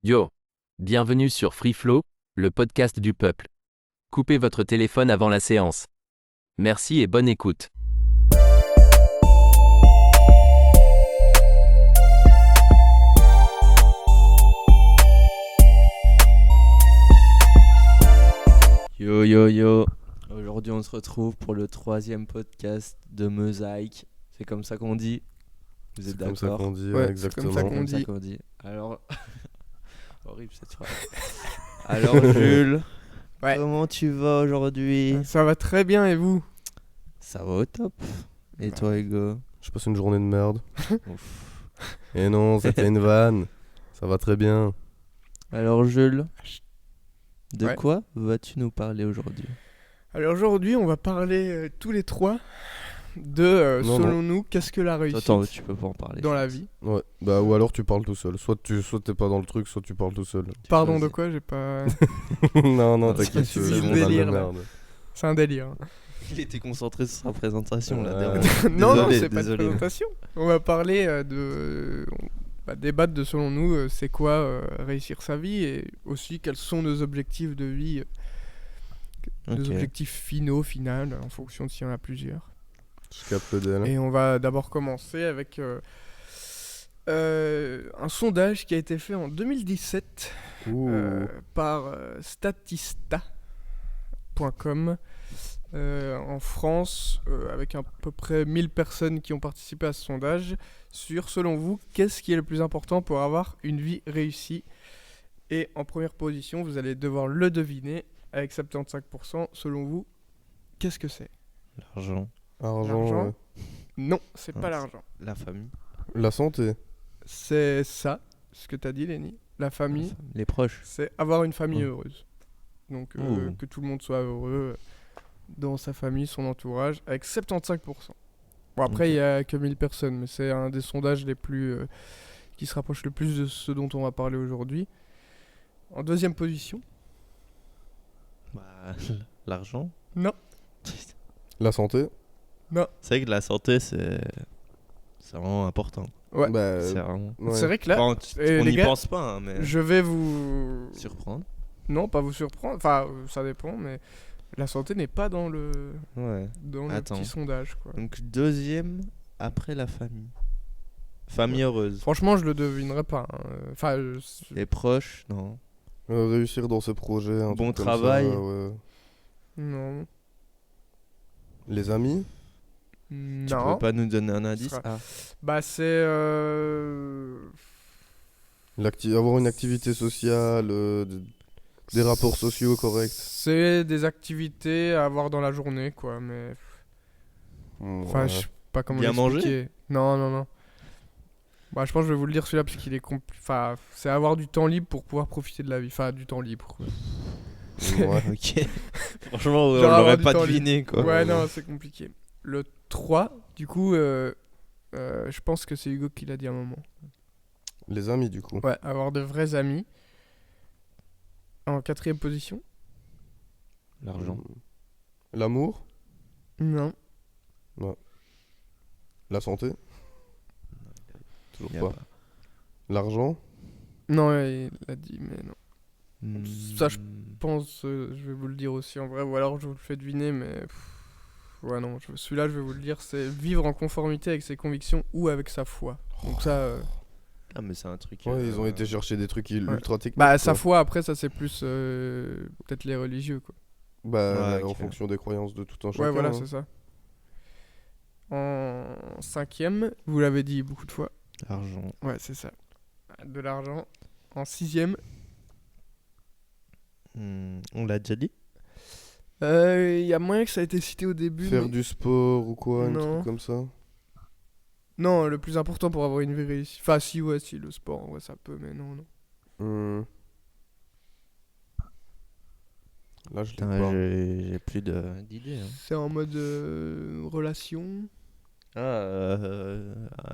Yo! Bienvenue sur FreeFlow, le podcast du peuple. Coupez votre téléphone avant la séance. Merci et bonne écoute. Yo yo yo, aujourd'hui on se retrouve pour le 3e podcast de Mosaïque. C'est comme ça qu'on dit. Vous êtes C'est comme ça d'accord? qu'on dit, Ouais, c'est exactement. comme ça C'est qu'on comme ça dit. qu'on dit. Alors, horrible cette phrase. Alors Jules, Ouais. comment tu vas aujourd'hui? Ça va très bien et vous? Ça va au top. Et toi Hugo? Je passe une journée de merde. Ouf. Et non, c'était une vanne. Ça va très bien. Alors Jules, de Ouais. quoi vas-tu nous parler aujourd'hui? Alors aujourd'hui, on va parler tous les trois de, Non, selon nous, qu'est-ce que la réussite Attends, tu peux pas en parler. dans la vie. Ouais, bah ou alors tu parles tout seul. Soit t'es pas dans le truc, soit tu parles tout seul. Pardon, choisis. de quoi? J'ai pas... non, Non, t'inquiète, c'est je le suis dans délire, la là. merde. C'est un délire. Il était concentré sur sa présentation là. Ouais. dernière. Non, Désolé, c'est pas de désolé. présentation. On va parler on va débattre de, selon nous, c'est quoi réussir sa vie et aussi quels sont nos objectifs de vie, nos Ok. objectifs finaux, en fonction de s'il y en a plusieurs. Je capte le DL. Et on va d'abord commencer avec un sondage qui a été fait en 2017 Ouh. par statista.com en France, avec à peu près 1000 personnes qui ont participé à ce sondage sur, selon vous, qu'est-ce qui est le plus important pour avoir une vie réussie. Et en première position, vous allez devoir le deviner avec 75%. Selon vous, qu'est-ce que c'est? L'argent, Argent, l'argent. ouais. Non, c'est pas Ouais, l'argent. la famille, La santé. C'est ça, ce que t'as dit, Lenny. La famille, les proches. c'est avoir une famille Ouais. heureuse. Donc, Ouh. que tout le monde soit heureux dans sa famille, son entourage, avec 75%. Bon, après, il Ok. y a que 1000 personnes, mais c'est un des sondages les plus qui se rapproche le plus de ce dont on va parler aujourd'hui. En deuxième position, Bah, l'argent. non, La santé. C'est vrai que la santé, c'est vraiment important. ouais. Bah, C'est vraiment... ouais. C'est vrai que là, Bon, on les n'y gars, pense pas, hein, mais... je vais vous... Surprendre. Non, pas vous surprendre, enfin, ça dépend, mais la santé n'est pas dans le Attends. petit sondage, quoi. Donc, deuxième, après la famille. Famille heureuse. Franchement, je le devinerais pas. Hein. Enfin, Les proches, non. Réussir dans ses projets. Un Bon truc comme travail. ça, ouais. non. Les amis. Tu Non. peux pas nous donner un indice? sera- Ah. Bah, c'est. Avoir une activité sociale. Des rapports sociaux corrects. C'est des activités à avoir dans la journée, quoi. Mais. Enfin, Ouais. je sais pas comment Bien l'expliquer. Non, non, non. Bah, je pense que je vais vous le dire celui-là parce qu'il est Enfin, c'est avoir du temps libre pour pouvoir profiter de la vie. Enfin, du temps libre. Quoi. Ouais. Ok. Franchement, on Genre avoir l'aurait du pas temps deviné, quoi. Ouais, non, c'est compliqué. Le 3, du coup, je pense que c'est Hugo qui l'a dit à un moment. Les amis, du coup. Ouais, avoir de vrais amis. En quatrième position. L'argent. L'amour. Non. La santé. Toujours Y a pas. L'argent. Non, il l'a dit, mais non. Hmm. Ça, je pense, je vais vous le dire aussi en vrai, ou alors je vous le fais deviner, mais. Ouais, non, celui-là, je vais vous le dire, c'est vivre en conformité avec ses convictions ou avec sa foi. Donc, ça. Ah, mais c'est un truc... Ouais, ils ont été chercher des trucs ultra techniques. Bah, sa quoi. foi, après, ça, c'est plus. Peut-être les religieux, quoi. Bah, Ouais, en ok. fonction des croyances de tout un chacun. Ouais, voilà, hein. c'est ça. En cinquième, vous l'avez dit beaucoup de fois. L'argent. Ouais, c'est ça. De l'argent. En sixième, On l'a déjà dit? il y a moyen que ça a été cité au début. Faire mais- du sport ou quoi, un Non. truc comme ça. Non, le plus important pour avoir une vie réussie. Enfin, si, ouais, si, le sport, ouais, ça peut, mais non, non. Hmm. Là, je l'ai Putain, pas. j'ai plus d'idées. Hein. C'est en mode relation. Ah,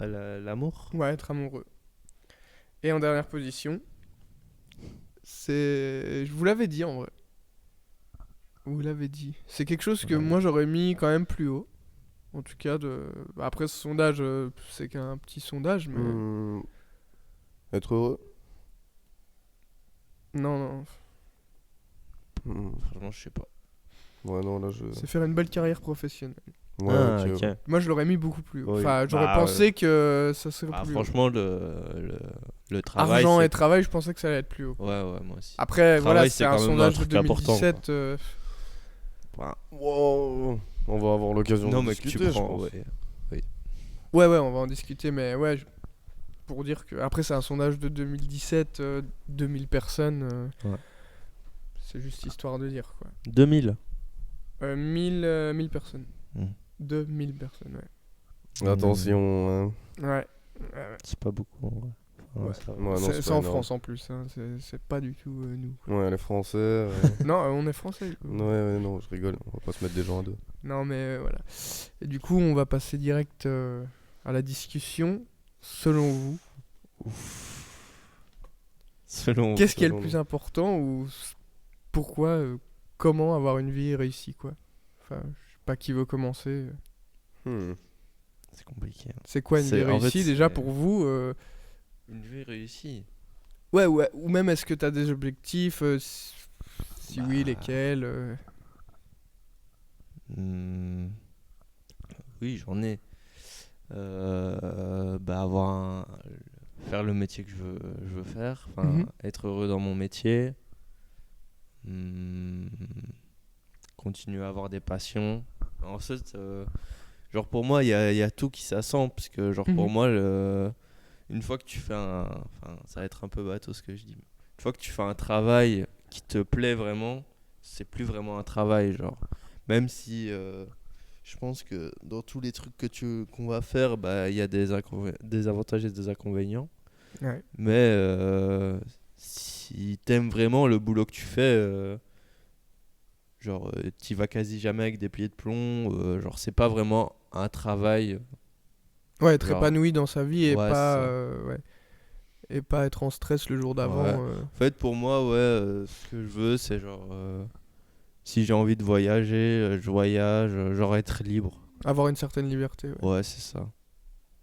l'amour? Ouais, être amoureux. Et en dernière position, c'est. Je vous l'avais dit en vrai. Vous l'avez dit. C'est quelque chose que Ouais. moi j'aurais mis quand même plus haut. En tout cas, après ce sondage, c'est qu'un petit sondage, mais. Être heureux. Non, non. Franchement, je sais pas. Ouais, non, là, je. C'est faire une belle carrière professionnelle. Ouais, Ah, ok, ok. ouais. Moi, je l'aurais mis beaucoup plus haut. Oui. Enfin, j'aurais Bah, pensé que ça serait Bah, plus haut. franchement, le travail. Argent c'est- et travail, je pensais que ça allait être plus haut. Ouais, moi aussi. Après, voilà, Travail, c'est c'est un quand même un sondage de truc important, 2017. Ouais. Wow. On va avoir l'occasion Non, de mais que tu discuter, je prends. pense. Ouais. Ouais, on va en discuter, mais ouais, pour dire que. Après, c'est un sondage de 2017, 2000 personnes. Ouais. C'est juste histoire de dire, quoi. 2000. 1000 personnes. Hmm. 2000 personnes, ouais. Attention, hein. Ouais. C'est pas beaucoup en vrai. Enfin, Ouais. ça va. Ouais, non, C'est c'est c'est pas en énorme. France en plus, hein. C'est pas du tout nous. Ouais, les Français. Non, on est français. Du coup. Ouais, non, je rigole. On va pas se mettre des gens à deux. Non, mais voilà. Et du coup, on va passer direct à la discussion. Selon vous, Selon. qu'est-ce qui est le selon plus nous. important ou pourquoi, comment avoir une vie réussie, quoi. Enfin, je sais pas qui veut commencer. C'est compliqué. Hein. C'est quoi une vie En fait, réussie déjà c'est- pour vous Une vie réussie. Ouais, ou même est-ce que tu as des objectifs si oui, Bah. lesquels Hmm. Oui, j'en ai. Bah faire le métier que je veux faire, enfin, Mhm. être heureux dans mon métier, continuer à avoir des passions. En fait, genre pour moi, il y a tout qui s'assemble, parce que genre pour Mhm. moi, une fois que tu fais enfin, ça va être un peu bateau ce que je dis, mais une fois que tu fais un travail qui te plaît vraiment, c'est plus vraiment un travail, genre. Même si je pense que dans tous les trucs qu'on va faire, bah il y a des avantages et des inconvénients. Ouais. Mais si t'aimes vraiment le boulot que tu fais, genre t'y vas quasi jamais avec des pieds de plomb, genre c'est pas vraiment un travail. Ouais, être Genre, épanoui dans sa vie et ouais, pas c'est ça. ouais. Et pas être en stress le jour d'avant. Ouais. En fait, pour moi, ouais, ce que je veux, c'est genre si j'ai envie de voyager, je voyage, genre être libre. Avoir une certaine liberté. Ouais. Ouais, c'est ça.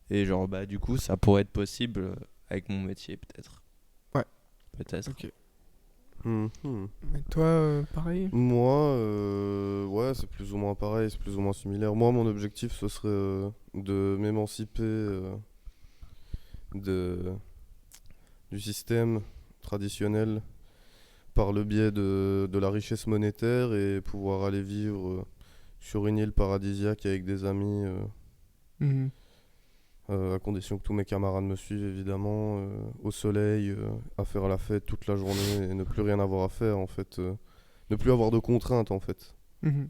Et genre bah du coup, ça pourrait être possible avec mon métier peut-être. Ouais. Peut-être. Ok. Mhm. Et toi, pareil Moi, ouais, c'est plus ou moins pareil, c'est plus ou moins similaire. Moi, mon objectif, ce serait de m'émanciper de, du système traditionnel par le biais de la richesse monétaire et pouvoir aller vivre sur une île paradisiaque avec des amis, Mhm. à condition que tous mes camarades me suivent, évidemment, au soleil, à faire la fête toute la journée et ne plus rien avoir à faire, en fait. Ne plus avoir de contraintes, en fait. Mhm.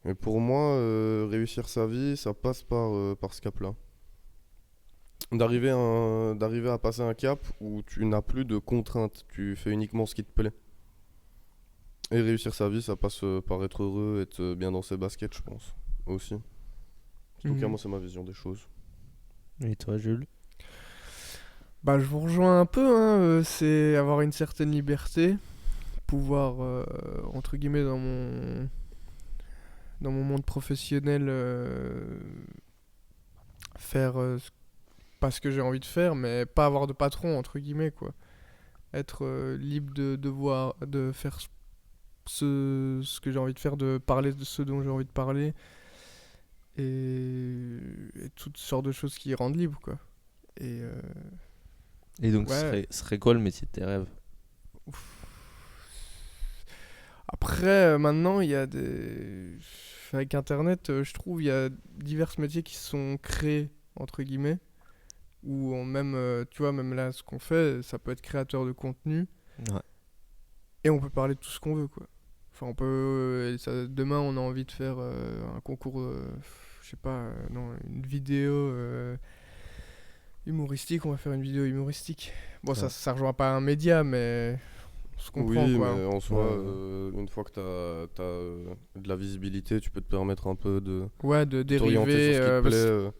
Et pour moi, réussir sa vie, ça passe par ce cap-là. D'arriver à passer un cap où tu n'as plus de contraintes, tu fais uniquement ce qui te plaît. Et réussir sa vie, ça passe par être heureux, être bien dans ses baskets, je pense, aussi. En tout cas, Mhm. moi, c'est ma vision des choses. Et toi, Jules? Bah, je vous rejoins un peu, hein, c'est avoir une certaine liberté, pouvoir, entre guillemets, dans mon monde professionnel, faire pas ce que j'ai envie de faire, mais pas avoir de patron, entre guillemets, quoi. Être libre de faire ce que j'ai envie de faire, de parler de ce dont j'ai envie de parler, et toutes sortes de choses qui rendent libre, quoi. Et Et donc, Ouais. ce serait quoi le métier de tes rêves? après, maintenant, il y a des... Avec Internet, je trouve, il y a divers métiers qui se sont créés, entre guillemets, où même, tu vois, même là, ce qu'on fait, ça peut être créateur de contenu, Ouais. et on peut parler de tout ce qu'on veut, quoi. Enfin, on peut... demain, on a envie de faire un concours, je sais pas, non, une vidéo humoristique, on va faire une vidéo humoristique. Bon, Ouais. ça rejoint pas un média, mais on se comprend, Oui, quoi. mais en soi, Ouais. une fois que t'as de la visibilité, tu peux te permettre un peu de Ouais, de t'orienter dériver. sur ce qui te plaît.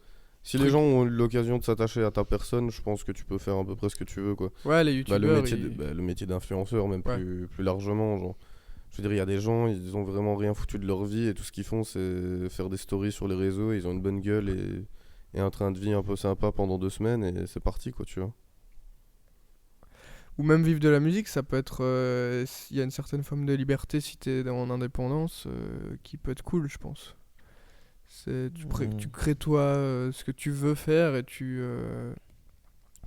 Si les truc- gens ont eu l'occasion de s'attacher à ta personne, je pense que tu peux faire à peu près ce que tu veux, quoi. Ouais, les Bah, youtubeurs, le métier d'influenceur, même Ouais. plus largement, genre. Je veux dire, il y a des gens, ils ont vraiment rien foutu de leur vie et tout ce qu'ils font, c'est faire des stories sur les réseaux. Ils ont une bonne gueule et un train de vie un peu sympa pendant 2 semaines et c'est parti, quoi, tu vois. Ou même vivre de la musique, ça peut être... Il y a une certaine forme de liberté si t'es en indépendance qui peut être cool, je pense. Tu crées toi ce que tu veux faire et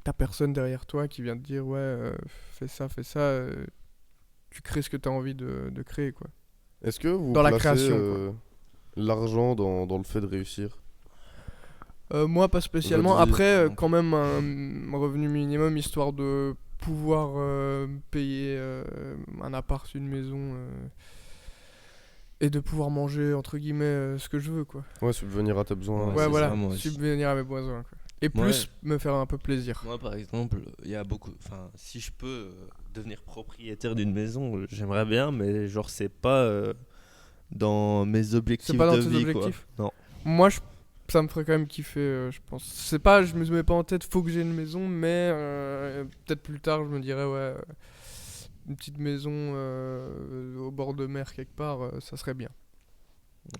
t'as personne derrière toi qui vient te dire ouais, fais ça, fais ça. Tu crées ce que t'as envie de créer, quoi. Est-ce que vous Dans la placez création, quoi. l'argent dans le fait de réussir? Moi, pas spécialement. Votre vie, Après, par exemple. quand même un revenu minimum, histoire de pouvoir payer un appart, une maison, et de pouvoir manger, entre guillemets, ce que je veux, quoi. Ouais, subvenir à tes besoins. Ouais, Ouais, c'est voilà, ça, moi aussi. subvenir à mes besoins, quoi. Et Ouais. plus me faire un peu plaisir. Moi, par exemple, il y a beaucoup. Enfin, si je peux devenir propriétaire d'une maison, j'aimerais bien, mais genre, c'est pas dans mes objectifs C'est pas dans de tes vie, objectifs? quoi. Non. Moi, ça me ferait quand même kiffer, je pense. C'est pas, je me mets pas en tête, faut que j'ai une maison, mais peut-être plus tard, je me dirais, ouais, une petite maison au bord de mer quelque part, ça serait bien.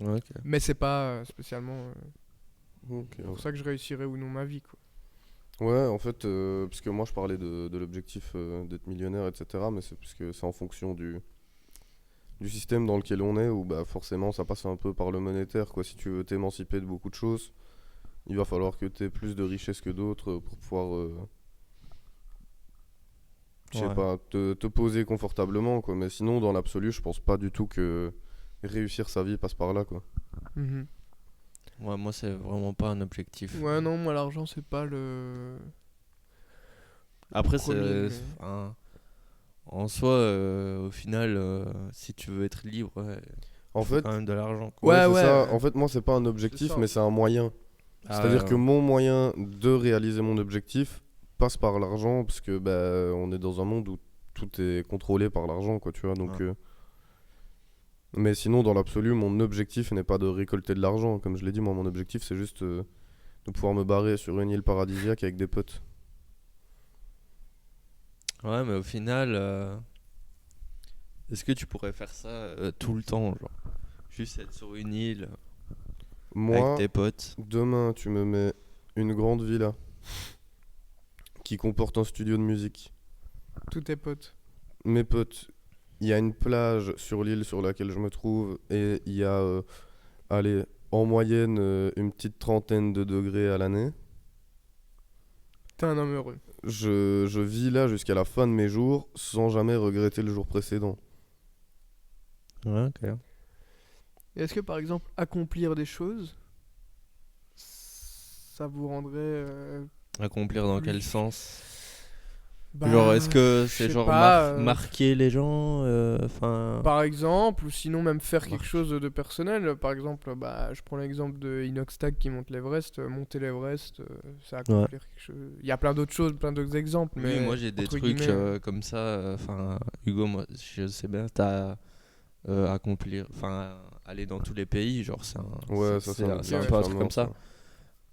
Ouais, ok. Mais c'est pas spécialement Ok, pour ça que je réussirais ou non ma vie, quoi. ouais, en fait, parce que moi je parlais de l'objectif d'être millionnaire, etc. Mais c'est parce que c'est en fonction du système dans lequel on est, où bah, forcément ça passe un peu par le monétaire, quoi. Si tu veux t'émanciper de beaucoup de choses, il va falloir que tu aies plus de richesse que d'autres pour pouvoir, je sais Ouais. pas, te poser confortablement, quoi. Mais sinon, dans l'absolu, je pense pas du tout que réussir sa vie passe par là, quoi. Mhm. Ouais, moi, c'est vraiment pas un objectif. Ouais, non, moi l'argent c'est pas le. Après, premier, c'est. mais- Enfin, en soi, au final, si tu veux être libre, ouais, En faut fait, quand même de l'argent, quoi. Ouais, c'est ouais, ça. ouais. En fait, moi, c'est pas un objectif, ça. mais c'est un moyen. Ah, C'est-à-dire ouais, que ouais. mon moyen de réaliser mon objectif passe par l'argent, parce que bah, on est dans un monde où tout est contrôlé par l'argent, quoi, tu vois. Donc, Ouais. mais sinon, dans l'absolu, mon objectif n'est pas de récolter de l'argent. Comme je l'ai dit, moi, mon objectif, c'est juste de pouvoir me barrer sur une île paradisiaque avec des potes. Ouais, mais au final, est-ce que tu pourrais faire ça tout le temps, genre juste être sur une île avec Moi, tes potes? demain, tu me mets une grande villa qui comporte un studio de musique. Tous tes potes. Mes potes, il y a une plage sur l'île sur laquelle je me trouve et il y a, allez, en moyenne, une petite trentaine de degrés à l'année. T'es un homme heureux. Je vis là jusqu'à la fin de mes jours sans jamais regretter le jour précédent. Ouais, ok. Et est-ce que par exemple, accomplir des choses, ça vous rendrait. Accomplir dans Plus- quel sens? Bah, Genre, est-ce que je c'est sais genre pas, marquer les gens? Enfin. par exemple, ou sinon même faire quelque Marque. chose de personnel. Par exemple, bah, je prends l'exemple de Inoxtag qui monte l'Everest. Monter l'Everest, c'est accomplir quelque chose. Il y a plein d'autres choses, plein d'autres exemples. Oui, Mais moi j'ai des entre trucs guillemets, comme ça. Enfin, Hugo, moi je sais bien, t'as accomplir, enfin, aller dans tous les pays, genre Ouais, ça, c'est c'est un, un c'est un ouais, peu un ouais, truc clairement, comme ça. ça.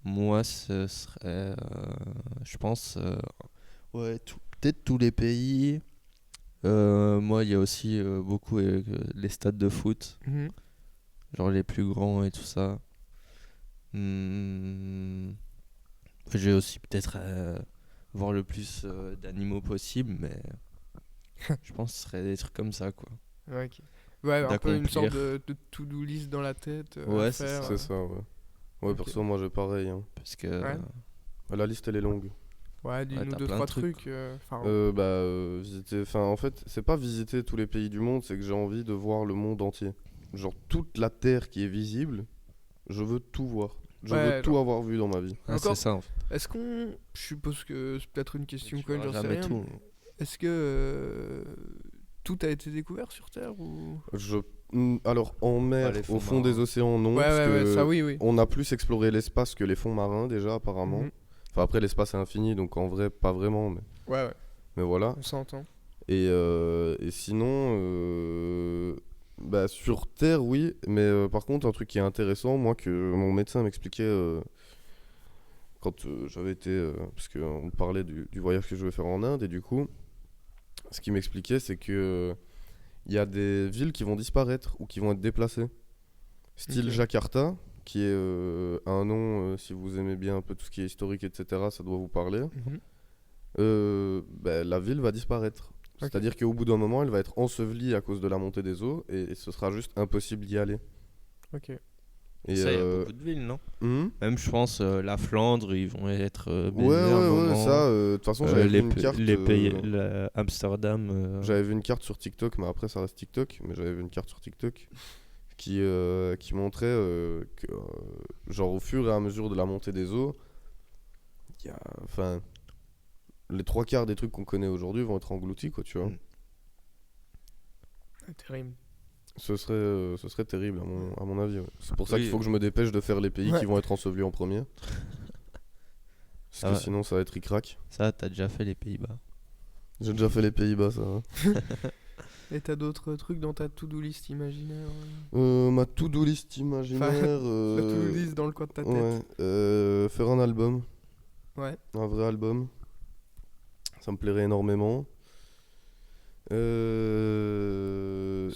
Moi, ce serait, je pense, ouais, peut-être tous les pays. Moi, il y a aussi beaucoup les stades de foot, mhm. genre les plus grands et tout ça. J'ai aussi peut-être voir le plus d'animaux possible, mais je pense que ce serait des trucs comme ça, quoi. Ouais, ok. Ouais, un peu une sorte D'accomplir. de to-do list dans la tête. Ouais, à c'est faire, C'est ça, ouais. Ouais, Ok. perso, moi j'ai pareil, hein. Parce que. Ouais. La liste elle est longue. Ouais, dis-nous t'as deux, plein trois de trucs. trucs. Enfin, Visiter. Enfin, en fait, c'est pas visiter tous les pays du monde, c'est que j'ai envie de voir le monde entier. Genre, toute la terre qui est visible, je veux tout voir. Je Ouais, veux tout genre- avoir vu dans ma vie. Ah, Encore- c'est ça, en fait. est-ce qu'on. Je suppose que c'est peut-être une question Tu conne, verras j'en sais jamais rien. tout. Mais est-ce que tout a été découvert sur Terre ou. Alors, en mer, les fonds au fond marins. des océans, non. Ouais, parce ouais, ouais, que ça oui, oui. on a plus exploré l'espace que les fonds marins, déjà, apparemment. Mhm. Enfin, après, l'espace est infini, donc en vrai, pas vraiment, Ouais, ouais, mais voilà. on s'entend. Et sinon, bah, sur Terre, oui, mais par contre, un truc qui est intéressant, moi, que mon médecin m'expliquait quand j'avais été. Parce qu'on parlait du voyage que je vais faire en Inde, et du coup, ce qu'il m'expliquait, c'est que il y a des villes qui vont disparaître ou qui vont être déplacées. Style Ok. Jakarta, qui est un nom, si vous aimez bien un peu tout ce qui est historique, etc., ça doit vous parler. Mhm. La ville va disparaître. Ok. C'est-à-dire qu'au bout d'un moment, elle va être ensevelie à cause de la montée des eaux et ce sera juste impossible d'y aller. Ok. Et Ça, il y a beaucoup de villes, non? Même, je pense, la Flandre, ils vont être baisés ouais, à un ouais, moment. ça, de toute façon, j'avais vu les, une carte. les pays, Amsterdam. J'avais vu une carte sur TikTok, mais après ça reste TikTok. Mais j'avais vu une carte sur TikTok qui montrait que, genre, au fur et à mesure de la montée des eaux, enfin, les 3 quarts des trucs qu'on connaît aujourd'hui vont être engloutis, quoi, tu vois. Mm. Terrible. Ce serait terrible, à mon avis. Ouais. C'est pour ça Oui. qu'il faut que je me dépêche de faire les pays Ouais. qui vont être ensevelis en premier. Parce Ah que ouais. sinon, ça va être ric-rac. Ça, t'as déjà fait les Pays-Bas. J'ai déjà fait les Pays-Bas, ça. Hein. Et t'as d'autres trucs dans ta to-do list imaginaire Ma to-do list imaginaire. La to-do list dans le coin de ta tête. Ouais, faire un album. Ouais. Un vrai album. Ça me plairait énormément. Et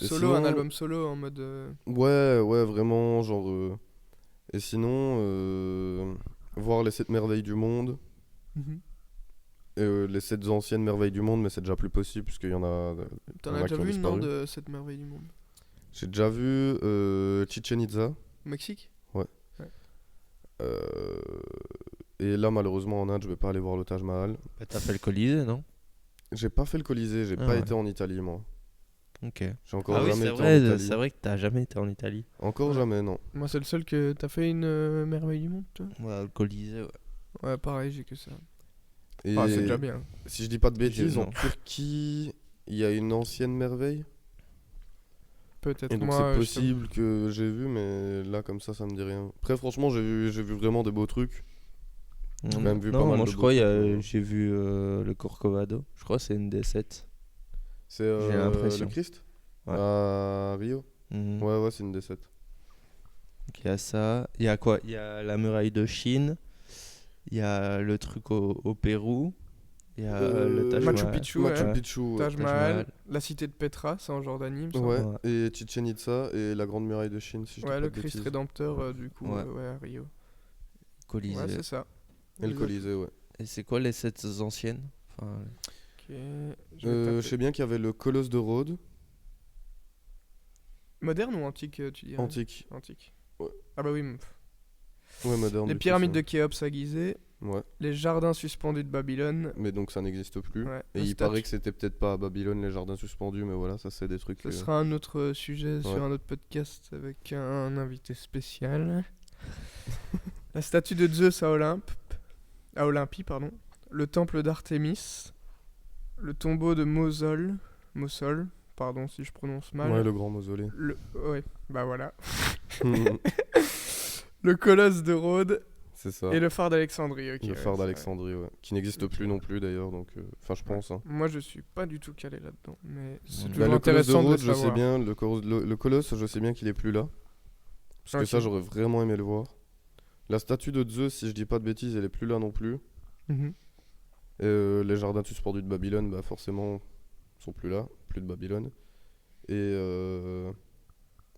Solo, sinon- un album solo en mode. Ouais, vraiment, genre. Et sinon, voir les 7 merveilles du monde. Mhm. Les 7 anciennes merveilles du monde, mais c'est déjà plus possible, puisqu'il y en a. T'en Il y en as a déjà qui ont vu une, non, disparu. de cette merveille du monde? J'ai déjà vu Chichen Itza. Au Mexique? euh, Et là, malheureusement, en Inde, je vais pas aller voir le Taj Mahal. Bah, t'as fait le Colisée, non? J'ai pas fait le Colisée, j'ai Ah pas ouais. été en Italie, moi. Ok. J'ai encore Ah oui, jamais c'est été vrai, en Italie. c'est vrai que t'as jamais été en Italie. Encore Ouais. jamais, non. Moi, c'est le seul que t'as fait une merveille du monde, toi? Ouais, le Colisée, ouais. Ouais, pareil, j'ai que ça. Et Enfin, c'est déjà bien. si je dis pas de bêtises, en non. Turquie, il y a une ancienne merveille. Peut-être Et donc moi. c'est je t'avoue. possible que j'ai vu, mais là comme ça me dit rien. Après franchement j'ai vu vraiment des beaux trucs. J'ai même vu non, pas mal moi de je beaux crois trucs, j'ai vu le Corcovado. Je crois que c'est une des 7. C'est J'ai l'impression. le Christ Ouais. à Rio. Mhm. Ouais, c'est une des 7. Donc il y a ça. Il y a quoi? Il y a la muraille de Chine. Il y a le truc au Pérou. Il y a le Taj Machu Mahal. Picchu, Machu ouais. Picchu. Ouais. Taj Taj Mahal, Mahal. la cité de Petra, c'est en Jordanie, il me semble. Ouais, Ouais. et Chichen Itza et la grande muraille de Chine si je dis Ouais, pas le de Christ bêtises. Rédempteur, du coup, Ouais. ouais, à Rio. Colisée. Ouais, c'est ça. Et le Colisée, ouais. Et c'est quoi les 7 anciennes? Enfin, Ok, je vais Je taper. sais bien qu'il y avait le Colosse de Rhodes, Moderne ou antique, tu dirais? antique. Antique. Ouais. Ah bah oui. Ouais, moderne. Les du coup, pyramides ça. de Khéops à Gizeh, Ouais, les jardins suspendus de Babylone. mais donc ça n'existe plus. Ouais, Et le il paraît statut- que c'était peut-être pas à Babylone les jardins suspendus, mais voilà, ça c'est des trucs. Ce sera un autre sujet sur Ouais. un autre podcast avec un invité spécial. La statue de Zeus à Olympie, pardon. Le temple d'Artémis. Le tombeau de Mossol, pardon si je prononce mal. Ouais, le grand mausolée. Ouais, bah voilà. Le colosse de Rhodes C'est ça. et le phare d'Alexandrie. Ok, Le ouais, phare c'est vrai. d'Alexandrie, ouais. Qui n'existe plus non plus d'ailleurs, donc. Enfin, je pense. Hein. Moi, je suis pas du tout calé là-dedans, mais c'est Bah, toujours le colosse de intéressant de, Rhodes, le je sais savoir. bien. Le colosse, je sais bien qu'il est plus là. Parce que Ok. ça, j'aurais vraiment aimé le voir. La statue de Zeus, si je dis pas de bêtises, elle est plus là non plus. Mhm. Et les jardins suspendus de Babylone, bah forcément, sont plus là. Plus de Babylone. Et.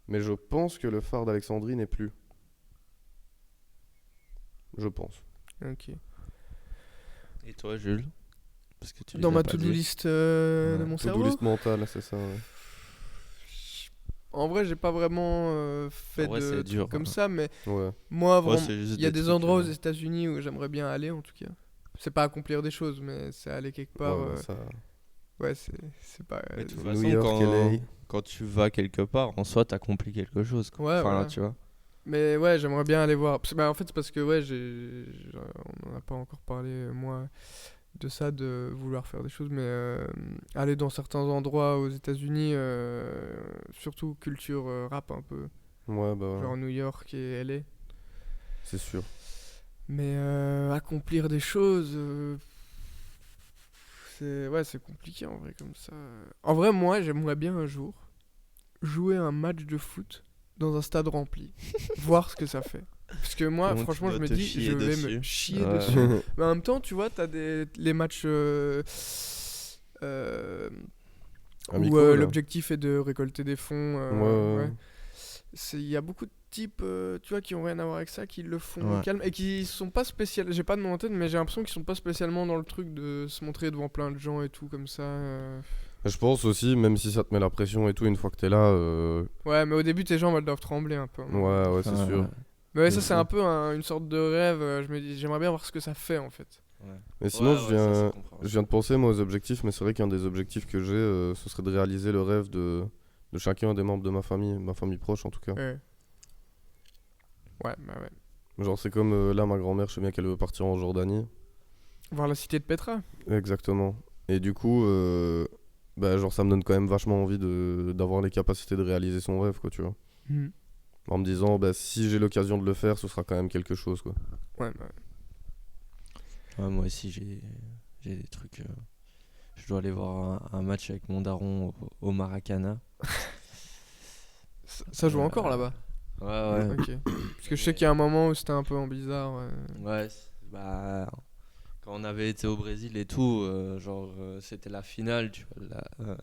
Mais je pense que le phare d'Alexandrie n'est plus. Je pense. Ok. et toi, Jules? Parce que tu Dans les ma as pas to-do dit. list de Ouais. mon To-do cerveau. list mentale, c'est ça, ouais. En vrai, j'ai pas vraiment fait En vrai, de c'est trucs dur, comme hein. ça, mais Ouais. moi, Ouais, vraiment, c'est juste il y a des des trucs, endroits aux États-Unis où j'aimerais bien aller, en tout cas. C'est pas accomplir des choses, mais c'est aller quelque part. Ouais, ça... Ouais, c'est pas. Mais de toute New façon, York, LA. quand tu vas quelque part, en soi, t'accomplis quelque chose. Quoi. Ouais, Enfin, voilà. là, tu vois. Mais ouais, j'aimerais bien aller voir. Bah, en fait, c'est parce que ouais, on en a pas encore parlé, moi, de ça, de vouloir faire des choses, mais aller dans certains endroits aux États-Unis, surtout culture rap un peu, Ouais, bah, genre New York et LA. c'est sûr. Mais accomplir des choses, c'est compliqué en vrai comme ça. En vrai, moi, j'aimerais bien un jour jouer un match de foot dans un stade rempli, voir ce que ça fait. Parce que moi, Comment tu franchement, dois je me te dis, chier je vais dessus. me chier Ouais. dessus. Mais en même temps, tu vois, t'as les matchs où Amicaux, là. l'objectif est de récolter des fonds. Ouais. Il y a beaucoup de types, tu vois, qui ont rien à voir avec ça, qui le font Ouais. calme et qui sont pas spécial. J'ai pas de nom en tête, mais j'ai l'impression qu'ils sont pas spécialement dans le truc de se montrer devant plein de gens et tout comme ça. Et je pense aussi, même si ça te met la pression et tout, une fois que t'es là, Ouais, mais au début, tes jambes elles doivent trembler un peu. ouais, c'est Ouais, sûr. ouais. Mais ouais, Bien ça, c'est sûr. un peu une sorte de rêve. Je me dis, j'aimerais bien voir ce que ça fait en fait. Ouais. Mais sinon, Ouais, je ouais, viens, ça, c'est compréhensible. je viens de penser moi aux objectifs, mais c'est vrai qu'un des objectifs que j'ai, ce serait de réaliser le rêve de chacun des membres de ma famille proche en tout cas. Ouais. Ouais, bah ouais. Genre, c'est comme là, ma grand-mère, je sais bien qu'elle veut partir en Jordanie. Voir la cité de Petra. Exactement. Et du coup, bah, genre, ça me donne quand même vachement envie d'avoir les capacités de réaliser son rêve, quoi, tu vois. Mhm. En me disant, bah, si j'ai l'occasion de le faire, ce sera quand même quelque chose, quoi. Ouais, bah ouais. Ouais, moi aussi, j'ai des trucs. Je dois aller voir un match avec mon daron au Maracana. Ça joue encore là-bas. Ouais, ouais. Ok. Parce que je sais qu'il y a un moment où c'était un peu en bizarre. Ouais, bah, quand on avait été au Brésil et tout, c'était la finale, tu vois,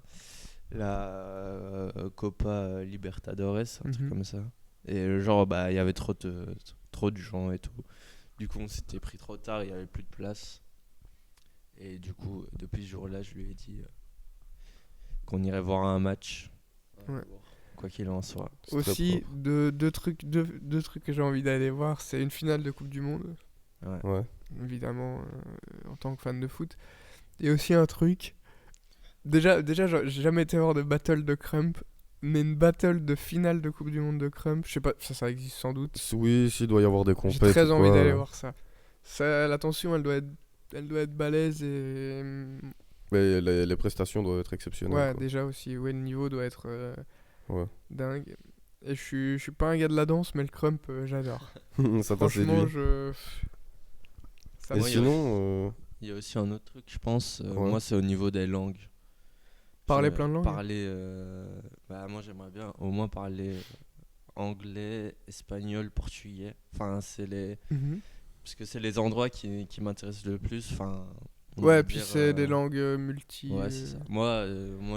la Copa Libertadores, un truc Mhm. comme ça. Et bah, il y avait trop de gens et tout. Du coup, on s'était pris trop tard, il y avait plus de place. Et du coup, depuis ce jour-là, je lui ai dit qu'on irait voir un match. Un Ouais. jour, quoi qu'il en soit. C'est très Aussi, propre. deux trucs que j'ai envie d'aller voir, c'est une finale de Coupe du Monde, Ouais. Ouais. évidemment, en tant que fan de foot. Et aussi un truc. Déjà j'ai jamais été voir de battle de Crump, mais une battle de finale de Coupe du Monde de Crump, je sais pas, ça existe sans doute. Oui, s'il doit y avoir des J'ai compètes très ou envie quoi, d'aller voir ça. La tension, elle doit être balèze et. mais les prestations doivent être exceptionnelles, Ouais, quoi. déjà aussi, ouais, le niveau doit être Ouais. dingue. Et je suis pas un gars de la danse, mais le Crump, j'adore. Ça t'a Franchement, séduit. Ça Et Moi, il y a sinon, Il y a aussi un autre truc, je pense. Ouais. Moi, c'est au niveau des langues. Parler C'est, plein de langues. Parler. Bah, moi, j'aimerais bien au moins parler anglais, espagnol, portugais. Enfin, Mhm. parce que c'est les endroits qui m'intéressent le plus. Enfin, on Ouais, va puis dire, c'est des langues multi. Ouais, c'est ça. Moi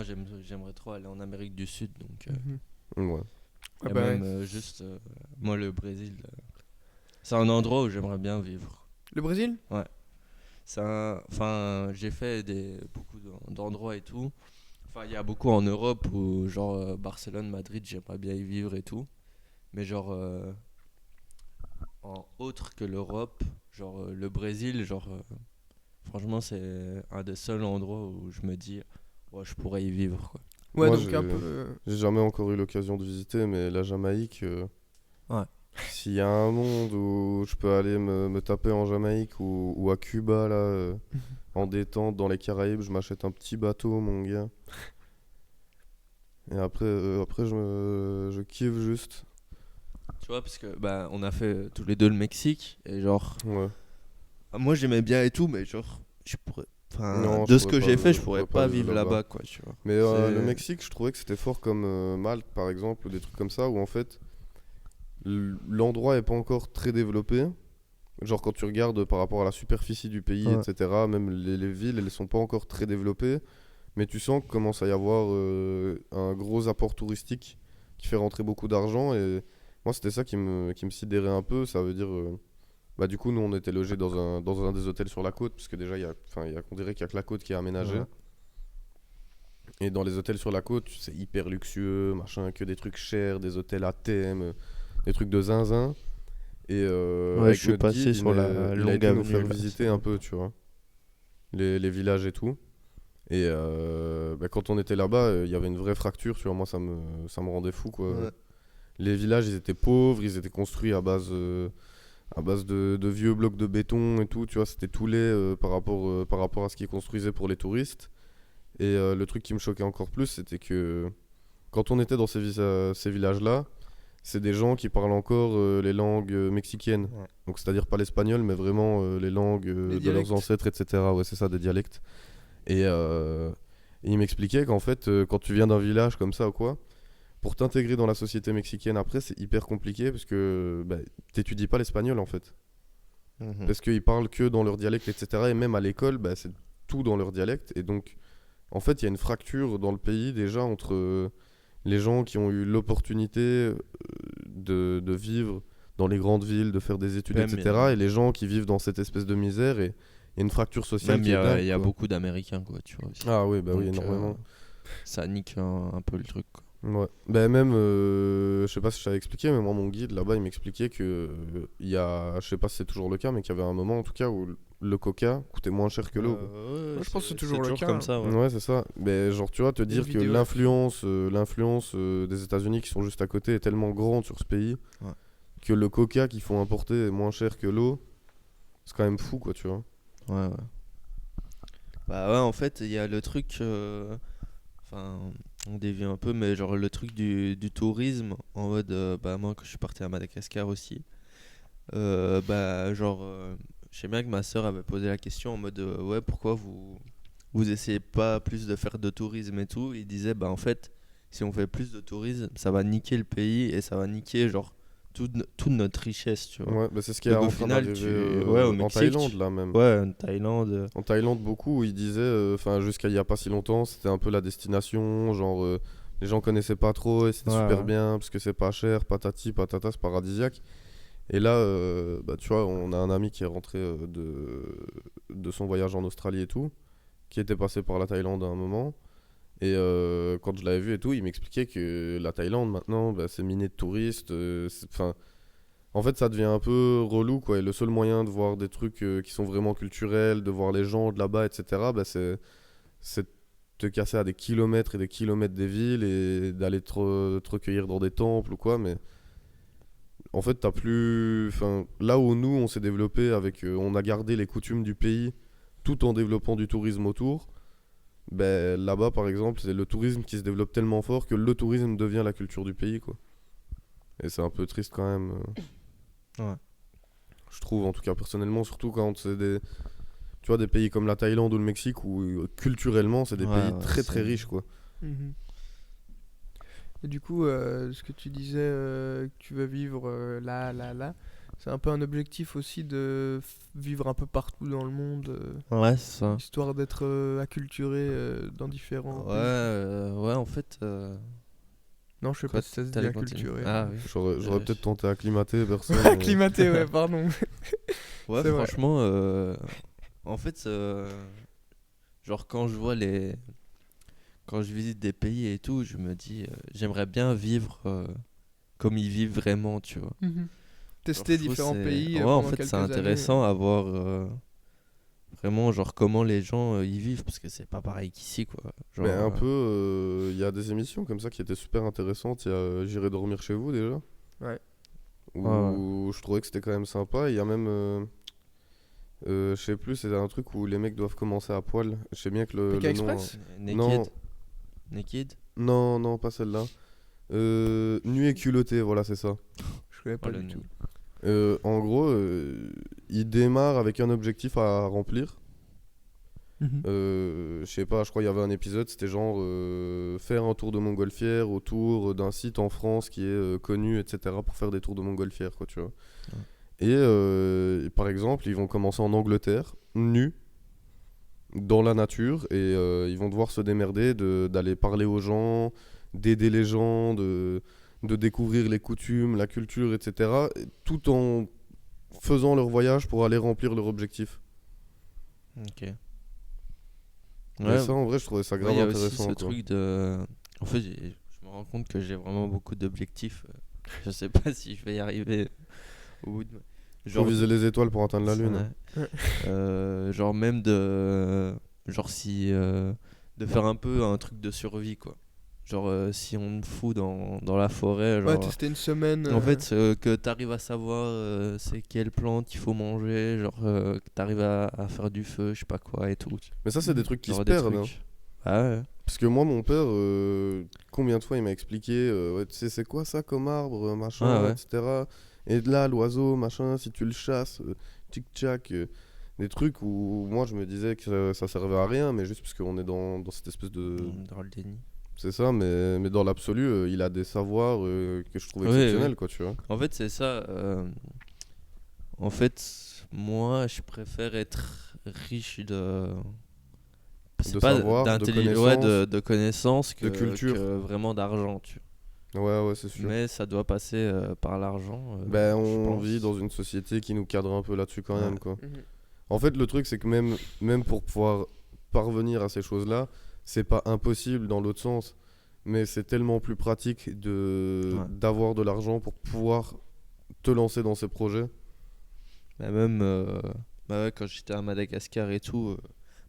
j'aimerais trop aller en Amérique du Sud. Donc, Mhm. ouais. y Ah a bah même ouais. juste. Moi, le Brésil, c'est un endroit où j'aimerais bien vivre. Le Brésil? Enfin, j'ai fait beaucoup d'endroits et tout. Enfin, il y a beaucoup en Europe où, Barcelone, Madrid, j'aimerais bien y vivre et tout. Mais en autre que l'Europe, le Brésil, franchement, c'est un des seuls endroits où je me dis, ouais, je pourrais y vivre, quoi. Ouais, Moi, donc un peu. j'ai jamais encore eu l'occasion de visiter, mais la Jamaïque, Ouais. s'il y a un monde où je peux aller me taper en Jamaïque ou à Cuba, là, en détente, dans les Caraïbes, je m'achète un petit bateau, mon gars. Et après je kiffe juste. Tu vois, parce que bah, on a fait tous les deux le Mexique. Et Ouais. moi j'aimais bien et tout, mais je pourrais. Enfin, Non, de je ce pourrais que pas- j'ai fait, je je pourrais pourrais pas vivre là-bas, quoi, tu vois. Mais C'est- le Mexique, je trouvais que c'était fort comme Malte, par exemple, ou des trucs comme ça, où en fait, l'endroit est pas encore très développé. Genre quand tu regardes par rapport à la superficie du pays, Ouais. etc., même les villes, elles sont pas encore très développées. Mais tu sens qu'il commence à y avoir un gros apport touristique qui fait rentrer beaucoup d'argent. Et moi, c'était ça qui me sidérait un peu. Ça veut dire... bah, du coup, nous, on était logés dans un des hôtels sur la côte, parce que déjà, on dirait qu'il y a que la côte qui est aménagée. Ouais. Et dans les hôtels sur la côte, c'est hyper luxueux, machin, que des trucs chers, des hôtels à thème, des trucs de zinzin. Et Ouais, avec je suis notre passé guide, sur la il a longue été nous avenue, faire là, visiter c'est un sympa. peu, tu vois, les villages et tout. Et bah, quand on était là-bas, il y avait une vraie fracture, tu vois, moi ça me rendait fou, quoi. Ouais. Les villages, ils étaient pauvres, ils étaient construits à base de vieux blocs de béton et tout, tu vois, c'était tout laid par rapport à ce qu'ils construisaient pour les touristes. Et le truc qui me choquait encore plus, c'était que quand on était dans ces villages-là, c'est des gens qui parlent encore les langues mexicaines. Ouais. Donc c'est-à-dire pas l'espagnol, mais vraiment les langues Les de dialectes. leurs ancêtres, etc. Ouais, c'est ça, des dialectes. Et il m'expliquait qu'en fait, quand tu viens d'un village comme ça ou quoi, pour t'intégrer dans la société mexicaine après, c'est hyper compliqué parce que bah, t'étudies pas l'espagnol en fait. Mhm. Parce qu'ils parlent que dans leur dialecte, etc. Et même à l'école, bah, c'est tout dans leur dialecte. Et donc, en fait, il y a une fracture dans le pays déjà entre les gens qui ont eu l'opportunité de vivre dans les grandes villes, de faire des études, Même, etc. Et les gens qui vivent dans cette espèce de misère, et il y a une fracture sociale Même qui est dingue, il y a quoi. beaucoup d'Américains, quoi, tu vois. Aussi. Ah oui, bah oui, Donc, énormément. Ça nique un peu le truc, quoi. Ouais. Ben même, je sais pas si je t'avais expliqué, mais moi, mon guide là-bas, il m'expliquait que il y a, je sais pas si c'est toujours le cas, mais qu'il y avait un moment en tout cas où le coca coûtait moins cher que l'eau, quoi. Ouais, je pense que c'est toujours le cas, comme hein. ça, ouais. Ouais, c'est ça. Mais genre, tu vois, te dire que vidéo l'influence des États-Unis qui sont juste à côté est tellement grande sur ce pays Ouais. que le coca qu'ils font importer est moins cher que l'eau, c'est quand même fou, quoi, tu vois. Ouais, ouais. Bah ouais, en fait, il y a le truc. Enfin, on dévie un peu, mais genre le truc du tourisme, en mode. Bah, moi, quand je suis parti à Madagascar aussi, je sais bien que ma soeur avait posé la question en mode. Ouais, pourquoi vous essayez pas plus de faire de tourisme et tout? Il disait, bah, en fait, si on fait plus de tourisme, ça va niquer le pays et ça va niquer, genre, toute notre richesse, tu vois. Ouais, bah c'est ce qui est Donc, en au train final, d'arriver ouais, au en Mexique, Thaïlande, là, même. Ouais, en Thaïlande. En Thaïlande, beaucoup, ils disaient, enfin, jusqu'à il y a pas si longtemps, c'était un peu la destination, genre, les gens connaissaient pas trop et c'était Ouais, super ouais. bien, parce que c'est pas cher, patati, patata, c'est paradisiaque. Et là, bah, tu vois, on a un ami qui est rentré de son voyage en Australie et tout, qui était passé par la Thaïlande à un moment. Et quand je l'avais vu et tout, il m'expliquait que la Thaïlande, maintenant, bah, c'est miné de touristes. Enfin, en fait, ça devient un peu relou, quoi. Et le seul moyen de voir des trucs qui sont vraiment culturels, de voir les gens de là-bas, etc., bah, c'est de te casser à des kilomètres et des kilomètres des villes et d'aller te recueillir dans des temples ou quoi. Mais en fait, t'as plus. Enfin, là où nous, on s'est développé avec. On a gardé les coutumes du pays tout en développant du tourisme autour. Ben, là-bas, par exemple, c'est le tourisme qui se développe tellement fort que le tourisme devient la culture du pays, quoi. Et c'est un peu triste quand même. Ouais. Je trouve, en tout cas, personnellement, surtout quand c'est des. Tu vois, des pays comme la Thaïlande ou le Mexique où culturellement, c'est des Ouais, pays ouais, très c'est- très riches, quoi. Mhm. Et du coup, ce que tu disais, que tu veux vivre là, c'est un peu un objectif aussi de vivre un peu partout dans le monde, Ouais, c'est ça. histoire d'être acculturé dans différents Ouais, pays. ouais, en fait. Non, je sais Quoi, pas si ça se dit t'allais continuer. acculturé. Ah oui. J'aurais peut-être tenté acclimater, personne. Acclimaté, ouais, pardon. Ouais, C'est vrai. franchement, en fait, genre quand je vois quand je visite des pays et tout, je me dis, j'aimerais bien vivre comme ils vivent vraiment, tu vois. Tester Genre, je trouve différents c'est- pays Ouais, en pendant fait, quelques c'est années. intéressant à voir vraiment, genre, comment les gens y vivent, parce que c'est pas pareil qu'ici, quoi. Genre, Mais un peu, il y a des émissions comme ça qui étaient super intéressantes. Il y a J'irai dormir chez vous déjà. Ouais. Où je trouvais que c'était quand même sympa. Il y a même, je sais plus, c'est un truc où les mecs doivent commencer à poil. Je sais bien que Pékin le nom. Express Naked. Non, Naked. non, pas celle-là. Nu et culotté, voilà, c'est ça. Je connais Oh, pas le du nom. tout. En gros, il démarre avec un objectif à remplir. Je sais pas, je crois qu'il y avait un épisode, c'était genre faire un tour de montgolfière autour d'un site en France qui est connu, etc. pour faire des tours de montgolfière, quoi, tu vois. Ouais. Et par exemple, ils vont commencer en Angleterre, nus, dans la nature, et ils vont devoir se démerder d'aller parler aux gens, d'aider les gens, de découvrir les coutumes, la culture, etc. Tout en faisant leur voyage pour aller remplir leur objectif. Ok. Et ça, en vrai, je trouvais ça ouais, grave il y a aussi intéressant, ce quoi. truc de. En fait, je me rends compte que j'ai vraiment beaucoup d'objectifs. Je sais pas si je vais y arriver au bout de. Faut viser les étoiles pour atteindre la lune. Genre même de. Genre si. De faire un peu un truc de survie, quoi. Genre si on te fout dans la forêt, Ouais, genre. tester une semaine. En fait, que t'arrives à savoir c'est quelle plante il faut manger, genre que t'arrives à faire du feu, je sais pas quoi et tout. Mais ça, c'est des trucs qui Genre se des perdent, hein. trucs. Ah ouais. Parce que moi, mon père, combien de fois il m'a expliqué, ouais, tu sais, c'est quoi ça comme arbre, machin, Ah ouais. etc. Et de là, l'oiseau, machin, si tu le chasses, tic-tac, des trucs où moi je me disais que ça servait à rien, mais juste parce qu'on est dans cette espèce de. Dans le déni. C'est ça, mais dans l'absolu, il a des savoirs que je trouve Oui, exceptionnels, oui. quoi, tu vois. En fait, c'est ça. En fait, moi, je préfère être riche de. C'est De pas savoir, de ouais, connaissances, de connaissances de culture. que vraiment d'argent, tu vois. Ouais, c'est sûr. Mais ça doit passer par l'argent. Ben, je on pense. vit dans une société qui nous cadre un peu là-dessus quand Ouais. même, quoi. Mhm. En fait, le truc, c'est que même pour pouvoir parvenir à ces choses-là, c'est pas impossible dans l'autre sens. Mais c'est tellement plus pratique Ouais. d'avoir de l'argent pour pouvoir te lancer dans ces projets. Bah, même bah ouais, quand j'étais à Madagascar et tout,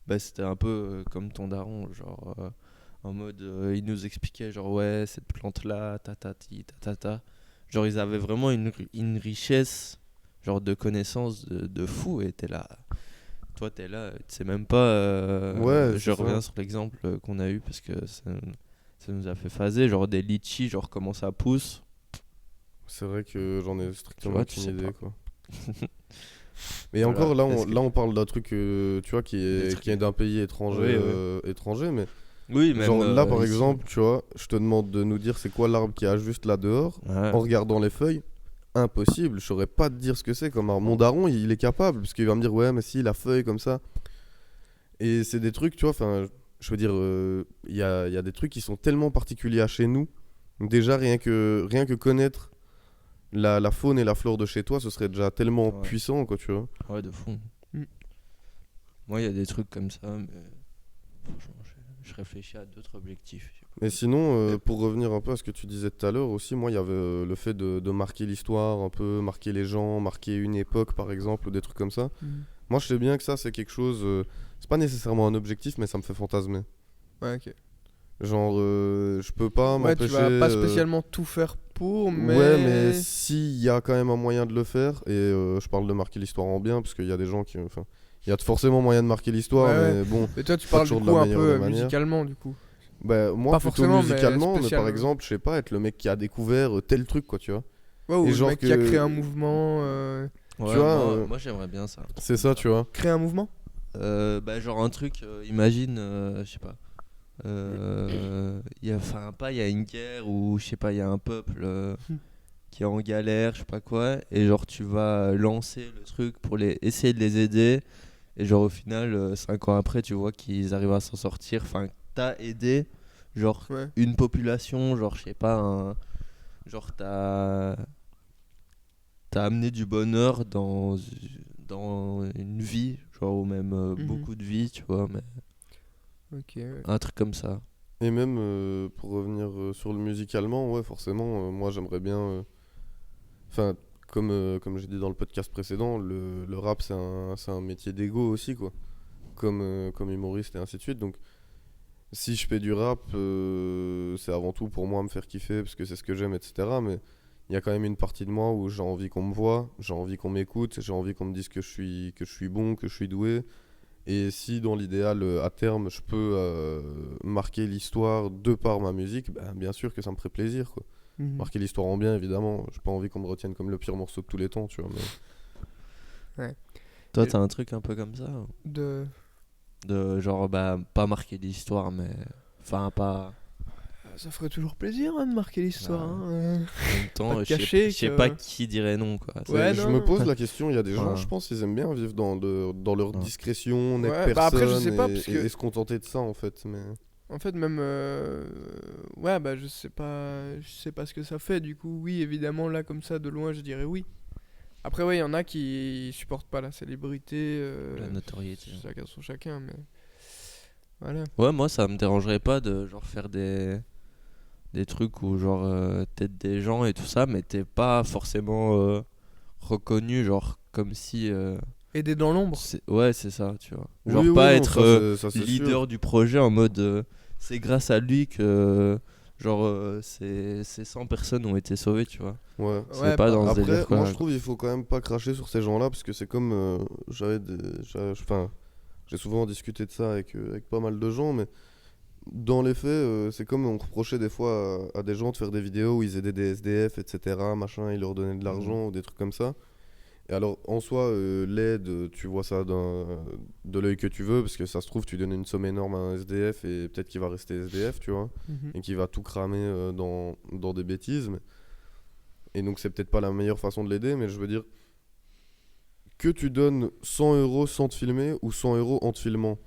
bah, c'était un peu comme ton daron, genre en mode il nous expliquait genre ouais cette plante là tatati tatata, genre ils avaient vraiment une richesse genre de connaissances de fou et t'es là, toi t'es là, tu sais même pas, Ouais, je c'est ça. reviens sur l'exemple qu'on a eu parce que ça nous a fait phaser, genre des litchis, genre comment ça pousse, C'est vrai que j'en ai tu strictement vois, tu aucune sais idée, pas. quoi. Mais Voilà, encore, est-ce que là, on parle d'un truc, tu vois, des trucs- qui est d'un pays étranger, Oui, oui. étranger, mais Oui, même genre là, par ici. exemple, tu vois, je te demande de nous dire c'est quoi l'arbre qui a juste là dehors, Ouais. en regardant les feuilles. Impossible, je saurais pas te dire ce que c'est comme arbre. Mon daron, il est capable, parce qu'il va me dire, ouais, mais si, la feuille comme ça. Et c'est des trucs, tu vois, enfin, je veux dire, il y a des trucs qui sont tellement particuliers à chez nous. Donc déjà, rien que connaître la faune et la flore de chez toi, ce serait déjà tellement Ouais. puissant, quoi, tu vois. Ouais, de fou. Mm. Moi, il y a des trucs comme ça, mais franchement, je réfléchis à d'autres objectifs. Mais sinon, pour revenir un peu à ce que tu disais tout à l'heure aussi, moi, il y avait le fait de marquer l'histoire, un peu marquer les gens, marquer une époque, par exemple, ou des trucs comme ça. Mhm. Moi, je sais bien que ça, c'est quelque chose. C'est pas nécessairement un objectif, mais ça me fait fantasmer. Ouais, ok. Genre, je peux pas Ouais, tu m'empêcher. vas pas spécialement tout faire pour, mais. Ouais, mais s'il y a quand même un moyen de le faire, et je parle de marquer l'histoire en bien, parce qu'il y a des gens qui. Enfin, il y a forcément moyen de marquer l'histoire, Ouais, ouais. mais bon. Mais toi, tu pas parles du toujours de coup la un meilleure peu des manières. musicalement, du coup. Bah, moi, Pas plutôt forcément, mais musicalement, mais, spécial, par exemple, je sais pas, être le mec qui a découvert tel truc, quoi, tu vois. Ouais, ou Et le genre mec qui a que- créé un mouvement. Ouais, vois, moi j'aimerais bien ça. C'est ça, tu vois. Créer un mouvement? Bah, genre un truc, imagine, je sais pas. Enfin, pas, il y a une guerre ou je sais pas, il y a un peuple qui est en galère, je sais pas quoi, et genre tu vas lancer le truc pour essayer de les aider, et genre au final, 5 ans après, tu vois qu'ils arrivent à s'en sortir. Enfin, t'as aidé, genre Ouais. une population, genre je sais pas, genre t'as amené du bonheur dans une vie, genre ou même Mhm. beaucoup de vies, tu vois, mais Ok. Ouais. un truc comme ça. Et même pour revenir sur le musicalement, ouais, forcément, moi j'aimerais bien. Enfin, comme j'ai dit dans le podcast précédent, le rap c'est un métier d'ego aussi, quoi. Comme humoriste et ainsi de suite. Donc, si je fais du rap, c'est avant tout pour moi me faire kiffer, parce que c'est ce que j'aime, etc. Mais il y a quand même une partie de moi où j'ai envie qu'on me voit, j'ai envie qu'on m'écoute, j'ai envie qu'on me dise que je suis bon, que je suis doué. Et si dans l'idéal, à terme, je peux marquer l'histoire de par ma musique, ben, bien sûr que ça me ferait plaisir, quoi. Mhm. Marquer l'histoire en bien, évidemment. J'ai pas envie qu'on me retienne comme le pire morceau de tous les temps, tu vois. Mais... Toi, Et- t'as un truc un peu comme ça De. de genre, bah, pas marquer l'histoire, mais. Enfin, pas. Ça ferait toujours plaisir hein, de marquer l'histoire. Hein. En même temps, Pas de je sais cacher je sais que- pas qui dirait non, quoi. Ouais, je non, me non. pose la question, il y a des gens, Ouais. je pense, ils aiment bien vivre dans leur Ouais. discrétion, n'être Ouais, personne bah après, je sais pas, parce que- et se contenter de ça, en fait. Mais... En fait, même. Ouais, bah je sais pas. Je sais pas ce que ça fait. Du coup, oui, évidemment, là, comme ça, de loin, je dirais oui. Après, ouais, il y en a qui supportent pas la célébrité. La notoriété. Chacun son chacun, mais. Voilà. Ouais, moi, ça me dérangerait pas de genre faire des trucs où genre t'aides des gens et tout ça, mais t'es pas forcément reconnu, genre comme si. Aider dans l'ombre. Ouais, c'est ça, tu vois. Oui, Genre oui, pas non, être ça, c'est leader sûr. du projet en mode c'est grâce à lui que genre ces 100 personnes ont été sauvées, tu vois. Ouais. C'est Ouais, pas bah, dans ce Après, délire quoi. moi je trouve il faut quand même pas cracher sur ces gens-là parce que c'est comme enfin, j'ai souvent discuté de ça avec pas mal de gens, mais dans les faits, c'est comme on reprochait des fois à des gens de faire des vidéos où ils aidaient des SDF, etc. Machin, ils leur donnaient de l'argent ou des trucs comme ça. Et alors en soi, l'aide, tu vois ça de l'œil que tu veux parce que ça se trouve tu donnes une somme énorme à un SDF et peut-être qu'il va rester SDF, tu vois, Mhm. et qu'il va tout cramer dans des bêtises. Et donc c'est peut-être pas la meilleure façon de l'aider, mais je veux dire que tu donnes 100 € sans te filmer ou 100 € en te filmant.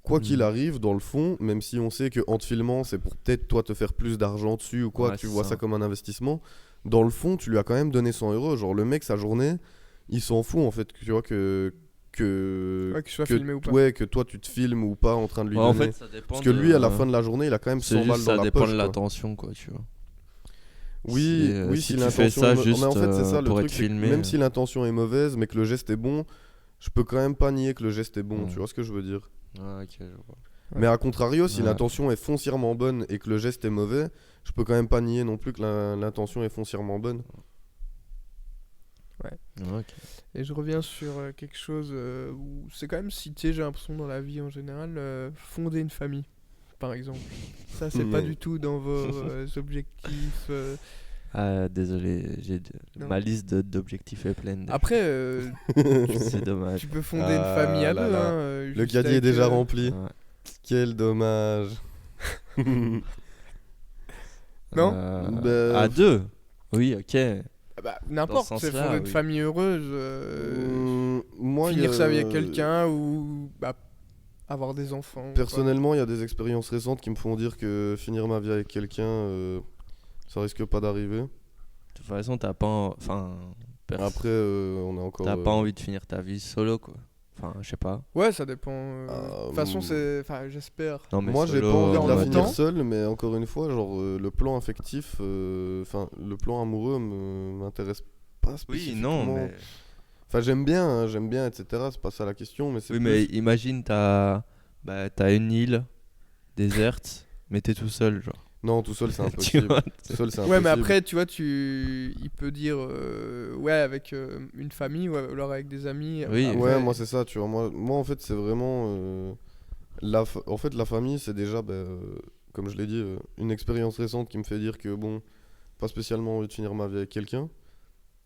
quoi qu'il arrive, dans le fond, même si on sait qu'en te filmant, c'est pour peut-être toi te faire plus d'argent dessus ou quoi, Ouais, que tu c'est vois ça. ça comme un investissement, dans le fond, tu lui as quand même donné 100 euros. Genre, le mec, sa journée, il s'en fout en fait, tu vois, que Ouais, que ce soit filmé ou pas. ouais, que toi tu te filmes ou pas en train de lui Ouais, en donner. fait, ça dépend. Parce que lui, à la fin de la journée, il a quand même c'est 100 balles juste, dans ça la dépend poche. de quoi. l'attention, quoi, tu vois. Oui, oui, Si si tu fais l'intention ça est juste mais en fait, c'est ça le pour truc, être c'est que filmé. même si l'intention est mauvaise, mais que le geste est bon, je peux quand même pas nier que le geste est bon, Mm. tu vois ce que je veux dire. Ah, ok, je vois. Ouais. Mais à contrario, si Ouais. l'intention est foncièrement bonne et que le geste est mauvais, je peux quand même pas nier non plus que l'intention est foncièrement bonne. Ok. Et je reviens sur quelque chose où c'est quand même cité, j'ai l'impression, dans la vie en général, fonder une famille, par exemple. Ça, c'est pas Non. du tout dans vos objectifs. Ah, désolé, Non. ma liste d'objectifs est pleine. Après, C'est dommage. tu peux fonder une famille Ah à là deux. là. Hein, Le juste caddie est avec, déjà rempli. Ouais. Quel dommage. Non Bah, À deux. Oui, ok. Bah, n'importe, Dans ce c'est sens-là, fonder une oui. famille heureuse. Moi, il y Finir a- sa vie avec quelqu'un ou bah, avoir des enfants. quoi. Personnellement, il y a des expériences récentes qui me font dire que finir ma vie avec quelqu'un, ça risque pas d'arriver. De toute façon, t'as pas. Enfin. Après, on est encore. T'as pas envie de finir ta vie solo, quoi. Enfin, je sais pas. Ouais, ça dépend. De toute façon, enfin, j'espère. Non, mais Moi, j'ai solo, pas envie de en la même finir temps. seule, mais encore une fois, genre le plan affectif, enfin le plan amoureux m'intéresse pas Oui, spécifiquement. non, mais. Enfin, j'aime bien, etc. C'est pas ça la question, mais c'est Oui, plus- mais imagine, t'as une île déserte, mais t'es tout seul, genre. Non, tout seul, c'est Tu impossible. vois, Tout seul, c'est Ouais, mais impossible. après, tu vois, il peut dire ouais avec une famille ou alors avec des amis. Oui, après- Ouais, moi c'est ça, tu vois. Moi en fait, c'est vraiment. En fait, la famille, c'est déjà, comme je l'ai dit, une expérience récente qui me fait dire que, bon, pas spécialement envie de finir ma vie avec quelqu'un.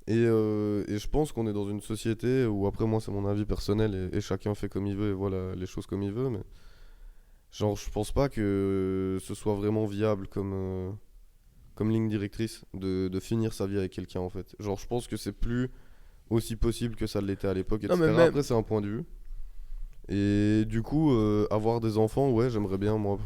Et je pense qu'on est dans une société où, après, moi, c'est mon avis personnel et chacun fait comme il veut et voilà les choses comme il veut. Mais, genre, je pense pas que ce soit vraiment viable comme ligne directrice de finir sa vie avec quelqu'un, en fait. Genre, je pense que c'est plus aussi possible que ça l'était à l'époque, Non, etc. mais même- Après, c'est un point de vue. Et du coup, avoir des enfants, ouais, j'aimerais bien, moi,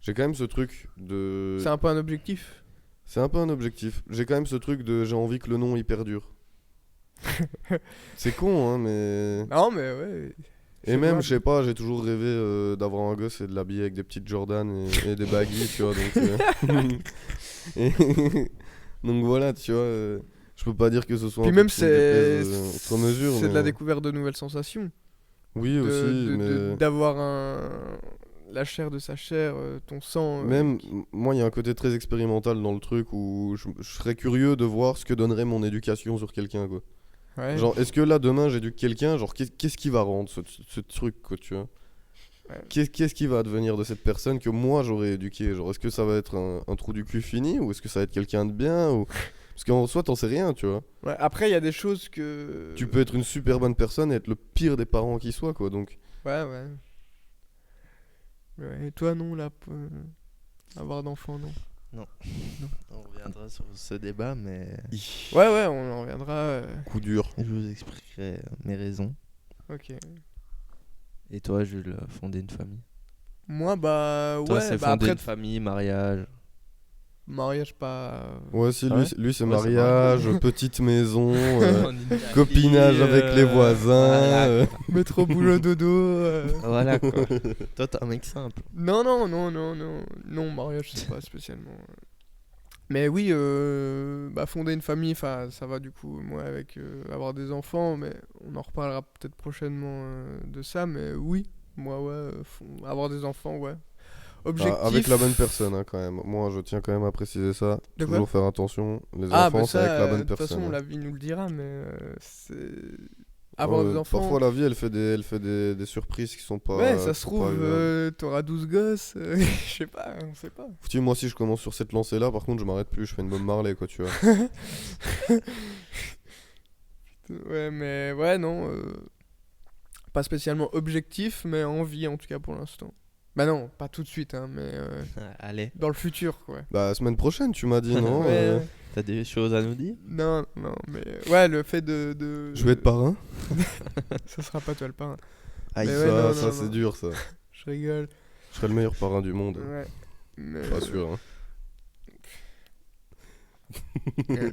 j'ai quand même ce truc de... C'est un peu un objectif. C'est un peu un objectif. J'ai quand même ce truc de... J'ai envie que le nom, il perdure. C'est con, hein, mais... Non, mais ouais. Et c'est même, jouable. je sais pas, j'ai toujours rêvé d'avoir un gosse et de l'habiller avec des petites Jordan et des baggy, tu vois, donc... et- donc voilà, tu vois... je peux pas dire que ce soit Puis un même, truc qui me déplaise, c'est outre mesure, c'est de la mais- découverte de nouvelles sensations. Oui, aussi, mais... D'avoir la chair de sa chair, ton sang. Même, moi, il y a un côté très expérimental dans le truc où je serais curieux de voir ce que donnerait mon éducation sur quelqu'un, quoi. Ouais. Genre, est-ce que là, demain, j'éduque quelqu'un, genre, qu'est-ce qui va rendre ce truc, quoi, tu vois? Ouais. Qu'est-ce qui va devenir de cette personne que moi, j'aurais éduqué? Genre, est-ce que ça va être un trou du cul fini ou est-ce que ça va être quelqu'un de bien ou... Parce qu'en soi, t'en sais rien, tu vois. Ouais, après, il y a des choses que. Tu peux être une super bonne personne et être le pire des parents qui soit, quoi, donc... Ouais, ouais. Ouais, et toi, non, là, avoir d'enfants, non. On reviendra sur ce débat, mais Ouais, ouais, on en reviendra. Coup dur. je vous expliquerai mes raisons. Ok. Et toi, Jules, fonder une famille? Moi, bah, Toi, ouais, c'est bah fonder après, une famille, mariage. mariage, pas. Ouais, si, Ah lui, ouais lui c'est Ouais, c'est mariage, petite maison, On y a copinage dit, avec les voisins. voilà, Métro, boulot, dodo. Voilà, quoi. Toi, t'es un mec simple. Non, non, non, non, non. Non, mariage, c'est pas spécialement. Mais oui, bah, fonder une famille, ça va du coup, moi, avec avoir des enfants, mais on en reparlera peut-être prochainement de ça, mais oui, moi, ouais, avoir des enfants, ouais. Objectif. Avec la bonne personne, hein, quand même. Moi, je tiens quand même à préciser ça. De quoi Toujours faire attention. Les Ah, enfants, bah c'est avec ça, la de bonne toute personne. façon, hein. la vie nous le dira, mais c'est. Avoir des enfants. Parfois, la vie, elle fait des surprises qui sont pas. Ouais, ça qui se sont trouve, pas agréables. t'auras 12 gosses, je sais pas, on sait pas. Foutu, moi, si je commence sur cette lancée-là, par contre, je m'arrête plus. Je fais une Bob Marley, quoi, tu vois. Ouais, mais ouais, non. Pas spécialement objectif, mais envie en tout cas pour l'instant. Bah non, pas tout de suite, hein, mais Allez, dans le futur, quoi. Bah, semaine prochaine, tu m'as dit, non? Ouais, ouais. t'as des choses à nous dire? Non, non, mais ouais, le fait de. Je vais être parrain. Ça sera pas toi le parrain. Aïe. Mais ouais, Ça, non, ça non, c'est non. dur, ça. Je rigole. Je serais le meilleur parrain du monde. Ouais. Mais, Pas sûr, hein.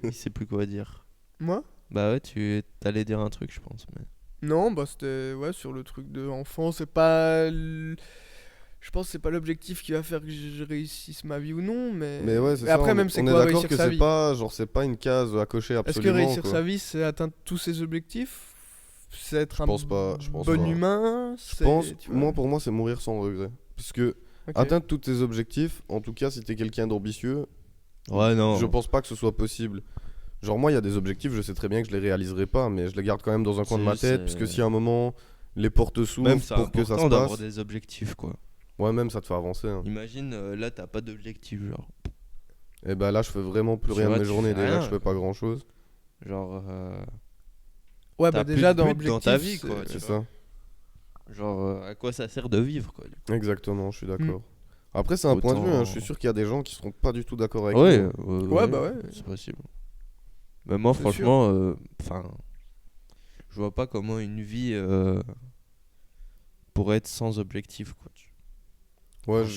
Il sait plus quoi dire. Moi Bah ouais, tu t'allais dire un truc, je pense. Mais... Non, bah c'était ouais, sur le truc de enfant, c'est pas je pense que c'est pas l'objectif qui va faire que je réussisse ma vie ou non, mais Mais ouais, c'est Et ça. après on, même c'est on quoi est d'accord réussir que sa c'est vie. pas, genre, c'est pas une case à cocher Est-ce que absolument. réussir quoi. sa vie, c'est atteindre tous ses objectifs? C'est être un pense pas, je pense bon pas. humain? Je pense, tu vois. moi, pour moi, c'est mourir sans regret. Parce que Ok. atteindre tous tes objectifs, en tout cas, si t'es quelqu'un d'ambitieux, Ouais, non. je pense pas que ce soit possible. Genre, moi, il y a des objectifs, je sais très bien que je les réaliserai pas, mais je les garde quand même dans un coin de ma C'est- tête, parce que si à un moment les portes s'ouvrent Même c'est pour que ça se important d'avoir passe, des objectifs, quoi. ouais, même ça te fait avancer. Hein. Imagine, là, t'as pas d'objectif, genre. Et bah là, je fais vraiment plus Tu rien vois, de mes tu journées, fais déjà rien, que je fais pas quoi. grand chose. Genre, Ouais, t'as bah plus déjà de dans but l'objectif dans ta vie, quoi. C'est tu vois. ça. Genre, à quoi ça sert de vivre, quoi. Exactement, je suis d'accord. Après, c'est un point de vue, hein. Je suis sûr qu'il y a des gens qui seront pas du tout d'accord avec Ouais, nous. Ouais, bah ouais. C'est possible. Mais moi, C'est franchement, enfin, je vois pas comment une vie pourrait être sans objectif, quoi. Ouais, Ouais.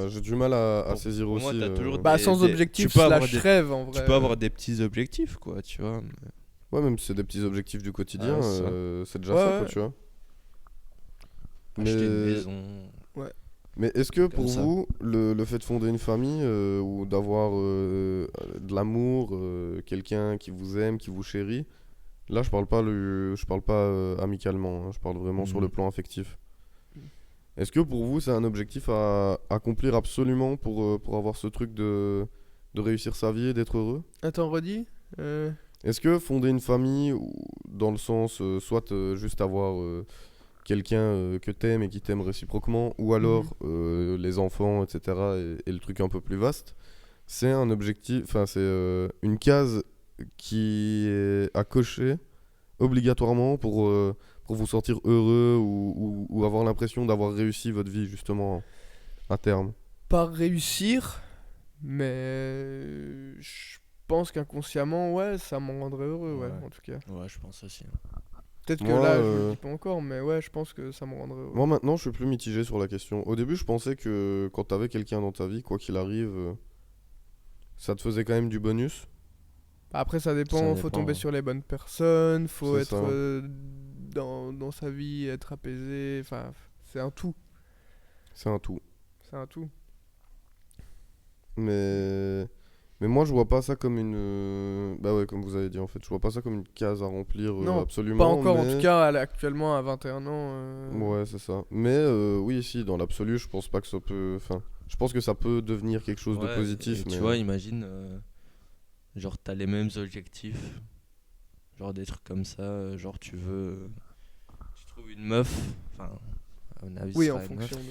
j'ai du mal à Pour- saisir pour aussi. moi, t'as toujours Bah des- sans des- objectif, tu peux avoir slash des- rêve en vrai. Tu peux avoir des petits objectifs, quoi, tu vois. mais- Ouais, même si c'est des petits objectifs du quotidien, Ah, c'est ça. c'est déjà Ouais, ça, ouais. quoi, tu vois. Acheter une Mais- maison. Mais est-ce que pour ça. vous, le fait de fonder une famille ou d'avoir de l'amour, quelqu'un qui vous aime, qui vous chérit, là je parle pas, amicalement, hein, je parle vraiment sur le Mhm. plan affectif. Est-ce que pour vous c'est un objectif à accomplir absolument pour avoir ce truc de réussir sa vie et d'être heureux? Attends, redis. Est-ce que fonder une famille, dans le sens, soit juste avoir quelqu'un que t'aimes et qui t'aime réciproquement, ou alors les enfants, etc., et le truc un peu plus vaste, c'est un objectif, enfin c'est une case qui est à cocher obligatoirement pour vous sentir heureux ou avoir l'impression d'avoir réussi votre vie justement à terme? Pas réussir, mais je pense qu'inconsciemment, ouais, ça m'en rendrait heureux, ouais, Ouais. en tout cas. Ouais, je pense aussi. Peut-être que Moi, là, je le dis pas encore, mais ouais, je pense que ça me rendrait heureux. Moi maintenant je suis plus mitigé sur la question. Au début je pensais que quand t'avais quelqu'un dans ta vie, quoi qu'il arrive, ça te faisait quand même du bonus. Après, ça dépend, Ça faut dépend, tomber ouais. sur les bonnes personnes, faut C'est être ça. dans sa vie, être apaisé, enfin, c'est un tout. C'est un tout. C'est un tout. Mais moi je vois pas ça comme une bah ouais, comme vous avez dit en fait, je vois pas ça comme une case à remplir Non, absolument. Pas encore, en mais- tout cas, actuellement, à 21 ans. Ouais, c'est ça. Mais oui, si, dans l'absolu, je pense pas que ça peut. Enfin, je pense que ça peut devenir quelque chose de Ouais, positif. et Mais tu vois, imagine, genre, t'as les mêmes objectifs. Genre, des trucs comme ça. Genre, tu trouves une meuf. Enfin, à mon avis, Oui, ce en sera une meuf. fonction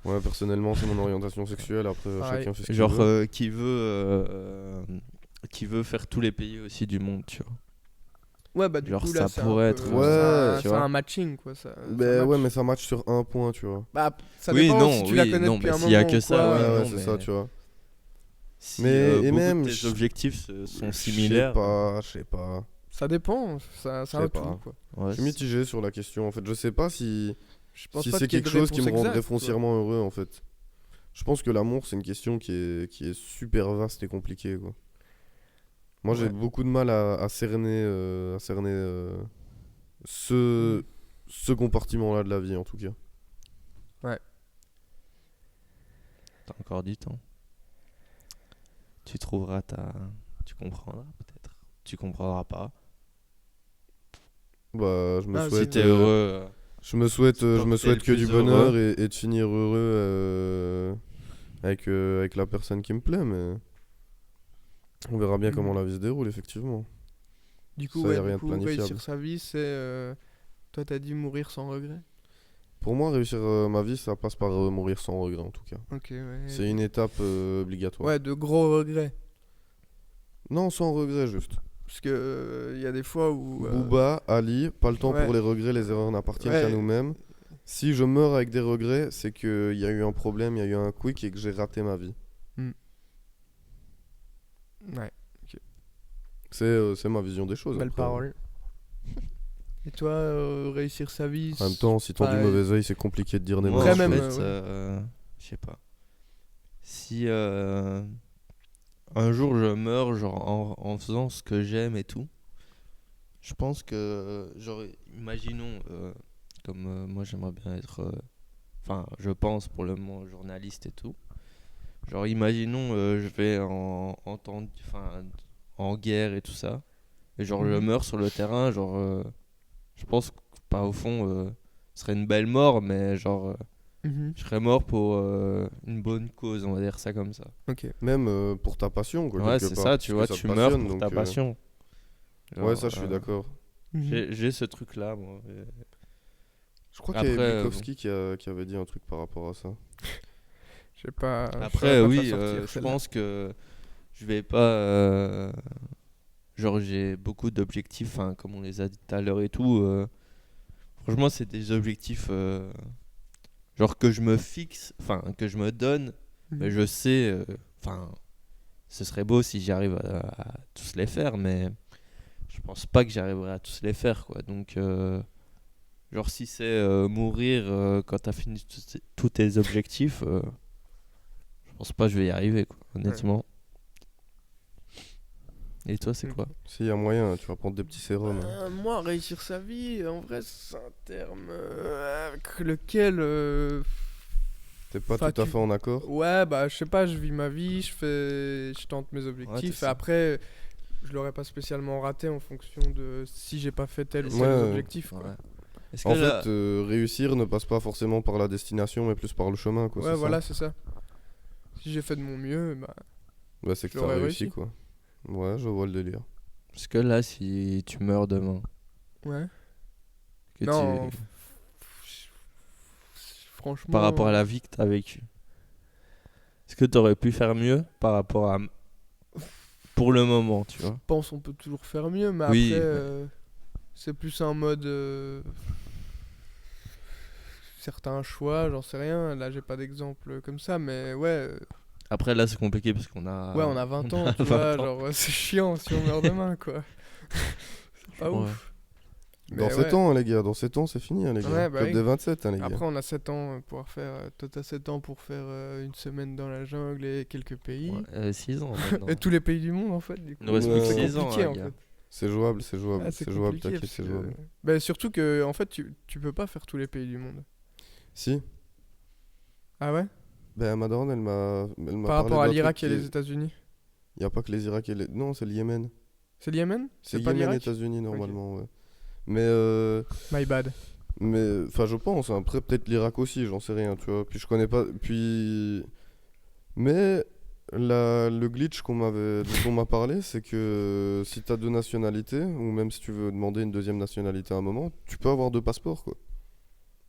de... ouais, personnellement, c'est mon orientation sexuelle. Après, Pareil. chacun fait ce qu'il Genre, veut. qui veut faire tous les pays aussi du monde, tu vois. Ouais, bah du Genre, coup, là, ça c'est pourrait un peu- être, ouais, c'est un- tu c'est vois. un matching, quoi. Ça Ben ouais, match. mais ça match sur un point, tu vois. Bah, ça Oui, dépend non, si tu la oui, connais non, depuis mais un s'il y a moment que ou ça, quoi. ouais, ouais, ouais, non, c'est mais- ça, tu vois. Si Mais- et beaucoup même, de tes je- objectifs sont Je similaires. sais pas. Ça dépend, c'est Je un sais tout, pas. quoi. Ouais, Je suis mitigé sur la question. En fait, je sais pas si Je pense si pas c'est qu'il y ait quelque de chose qui me réponse rendrait exacte, quoi. foncièrement heureux, en fait. Je pense que l'amour, c'est une question qui est super vaste et compliquée, quoi. Moi, j'ai Ouais. beaucoup de mal à cerner, ce compartiment-là de la vie, en tout cas. T'as encore du temps. Tu comprendras peut-être. Tu comprendras pas. Bah, je me Ah, si souhaite, Si t'es heureux. je me souhaite, c'est je tant me que t'es souhaite le que du plus bonheur heureux. et de finir heureux avec la personne qui me plaît, mais on verra bien Mhm. comment la vie se déroule, effectivement. Du coup, Ça, ouais, y a du rien de coup, planifiable. réussir sa vie, c'est... Toi, t'as dit mourir sans regret. Pour moi, réussir ma vie, ça passe par mourir sans regret, en tout cas. Ok, ouais. C'est une étape obligatoire. Ouais, de gros regrets. Non, sans regret, juste. Parce que y a des fois où... Booba, Ali, pas le temps ouais. pour les regrets, les erreurs n'appartiennent Ouais. qu'à nous-mêmes. Si je meurs avec des regrets, c'est qu'il y a eu un problème, il y a eu un quick et que j'ai raté ma vie. Ouais, C'est ma vision des choses. belle après. parole. Et toi, réussir sa vie En même temps, si t'as du Bah, mauvais œil, c'est compliqué de dire des Moi, mots. Après, en même, fait, je sais pas. Si un jour je meurs, genre en faisant ce que j'aime et tout, je pense que, genre, imaginons, comme moi j'aimerais bien être, enfin, je pense pour le moment journaliste et tout. Genre, imaginons, je vais enfin, en guerre et tout ça, et genre, je Mhm. meurs sur le terrain, genre, je pense que, pas au fond, ce serait une belle mort, mais genre, Mhm. je serais mort pour une bonne cause, on va dire ça comme ça. Ok. Même pour ta passion, quoi, Ouais, quelque c'est part. ça, Parce tu que vois, ça te tu meurs passionne, pour ta donc, passion. Ouais, Genre, ça, je suis d'accord. Mhm. J'ai ce truc-là, moi. Je crois qu'il y Après, avait Bukowski qui avait dit un truc par rapport à ça. Je sais pas. je Après, saurais pas te oui, la sortir, je celle-là. pense que je vais pas. Genre, j'ai beaucoup d'objectifs, hein, comme on les a dit tout à l'heure et tout. Franchement, c'est des objectifs genre que je me fixe, enfin, que je me donne. Mais Mhm. je sais, enfin, ce serait beau si j'arrive à tous les faire, mais je pense pas que j'arriverai à tous les faire, quoi. Donc, genre, si c'est mourir quand t'as fini tous tes objectifs, je pense pas que je vais y arriver, quoi, honnêtement. Et toi, c'est Ok. quoi? S'il y a moyen, tu vas prendre des petits sérums. Moi, réussir sa vie, en vrai, c'est un terme avec lequel. T'es pas Enfin, tout à fait en accord? Ouais, bah, je sais pas, je vis ma vie, je tente mes objectifs. c'est ça. Après, je l'aurais pas spécialement raté en fonction de si j'ai pas fait tel ou Ouais, tel ouais. objectif, quoi. Ouais. Est-ce que En là, fait, réussir ne passe pas forcément par la destination, mais plus par le chemin, quoi. Ouais, c'est voilà, ça. c'est ça. Si j'ai fait de mon mieux, bah. Bah, c'est que je t'as l'aurais réussi, réussi. quoi. Ouais, je vois le délire. est-ce que là, si tu meurs demain, Ouais. que Non, tu, franchement. par rapport à la vie que t'as vécue, est-ce que t'aurais pu faire mieux par rapport à, pour le moment, tu vois? Je pense on peut toujours faire mieux, mais Oui, après, mais- c'est plus un mode. Certains choix, j'en sais rien. Là, j'ai pas d'exemple comme ça, mais ouais. Après, là, c'est compliqué parce qu'on a. Ouais, on a 20 ans, a tu 20 vois. ans. Genre, c'est chiant si on meurt demain, quoi. C'est pas Ouais. ouf. Dans Mais 7 ouais. ans, hein, les gars, dans 7 ans, c'est fini, hein, les gars. Ouais, bah Club oui. des 27, hein, les gars. Après, on a 7 ans pour pouvoir faire. Toi, t'as 7 ans pour faire une semaine dans la jungle et quelques pays. Ouais, 6 ans maintenant. Et tous les pays du monde, en fait. Du coup. Il nous reste plus que C'est 6 ans, compliqué, hein, en gars. fait. C'est jouable, c'est jouable. Ah, c'est c'est jouable, compliqué t'inquiète, parce c'est que- jouable. Bah, surtout que, en fait, tu peux pas faire tous les pays du monde. Si, Ah ouais? ben ma daronne, elle m'a Par rapport à parlé d'un l'Irak truc et qui les est- États-Unis. Y a pas que les Irak et les... Non, c'est le Yémen. C'est le Yémen? C'est pas Yémen, l'Irak? États-Unis, normalement, ouais. My bad. Mais, enfin, je pense, hein, après, peut-être l'Irak aussi, j'en sais rien, tu vois. Puis je connais pas... Puis... Mais... le glitch dont on m'a parlé, c'est que si t'as deux nationalités, ou même si tu veux demander une deuxième nationalité à un moment, tu peux avoir deux passeports, quoi.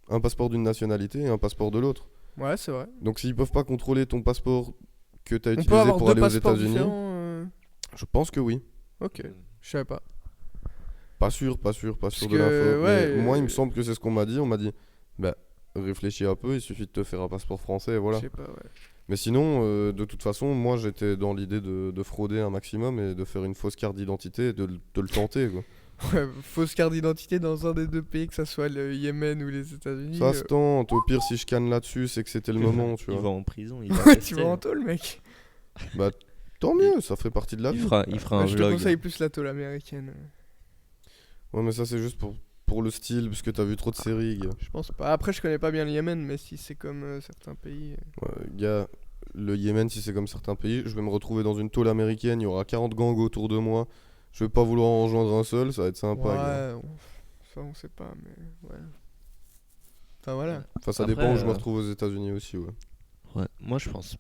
Un passeport d'une nationalité et un passeport de l'autre. Ouais, c'est vrai. Donc s'ils peuvent pas contrôler ton passeport que t'as On peut utilisé avoir pour deux aller aux passeports États-Unis, différents. je pense que oui. Ok, je savais pas. Pas sûr de que, l'info. ouais, Mais moi, il me semble que c'est ce qu'on m'a dit. On m'a dit, bah, réfléchis un peu, il suffit de te faire un passeport français et voilà. Je sais pas, ouais. Mais sinon, de toute façon, moi, j'étais dans l'idée de frauder un maximum et de faire une fausse carte d'identité et de le tenter, quoi. Ouais, fausse carte d'identité dans un des deux pays, que ça soit le Yémen ou les États-Unis. Ça se tente. Au pire, si je canne là-dessus, c'est que c'était le moment, tu Il va vois. en prison, il va Ouais, rester. tu vas en tôle, mec. Bah, tant mieux, ça fait partie de la Il vie. fera un Ouais, je te vlog. conseille plus la tôle américaine. Ouais, mais ça, c'est juste pour le style, parce que t'as vu trop de séries, gars. Je pense pas. Après, je connais pas bien le Yémen, mais si c'est comme certains pays. Ouais, gars, le Yémen, si c'est comme certains pays, je vais me retrouver dans une tôle américaine, il y aura 40 gangs autour de moi. Je vais pas vouloir en rejoindre un seul, ça va être sympa, gars. Ouais, ça on sait pas, mais ouais. Enfin voilà. Enfin, ça Après, dépend où je me retrouve aux États-Unis aussi, ouais. Ouais, moi je pense.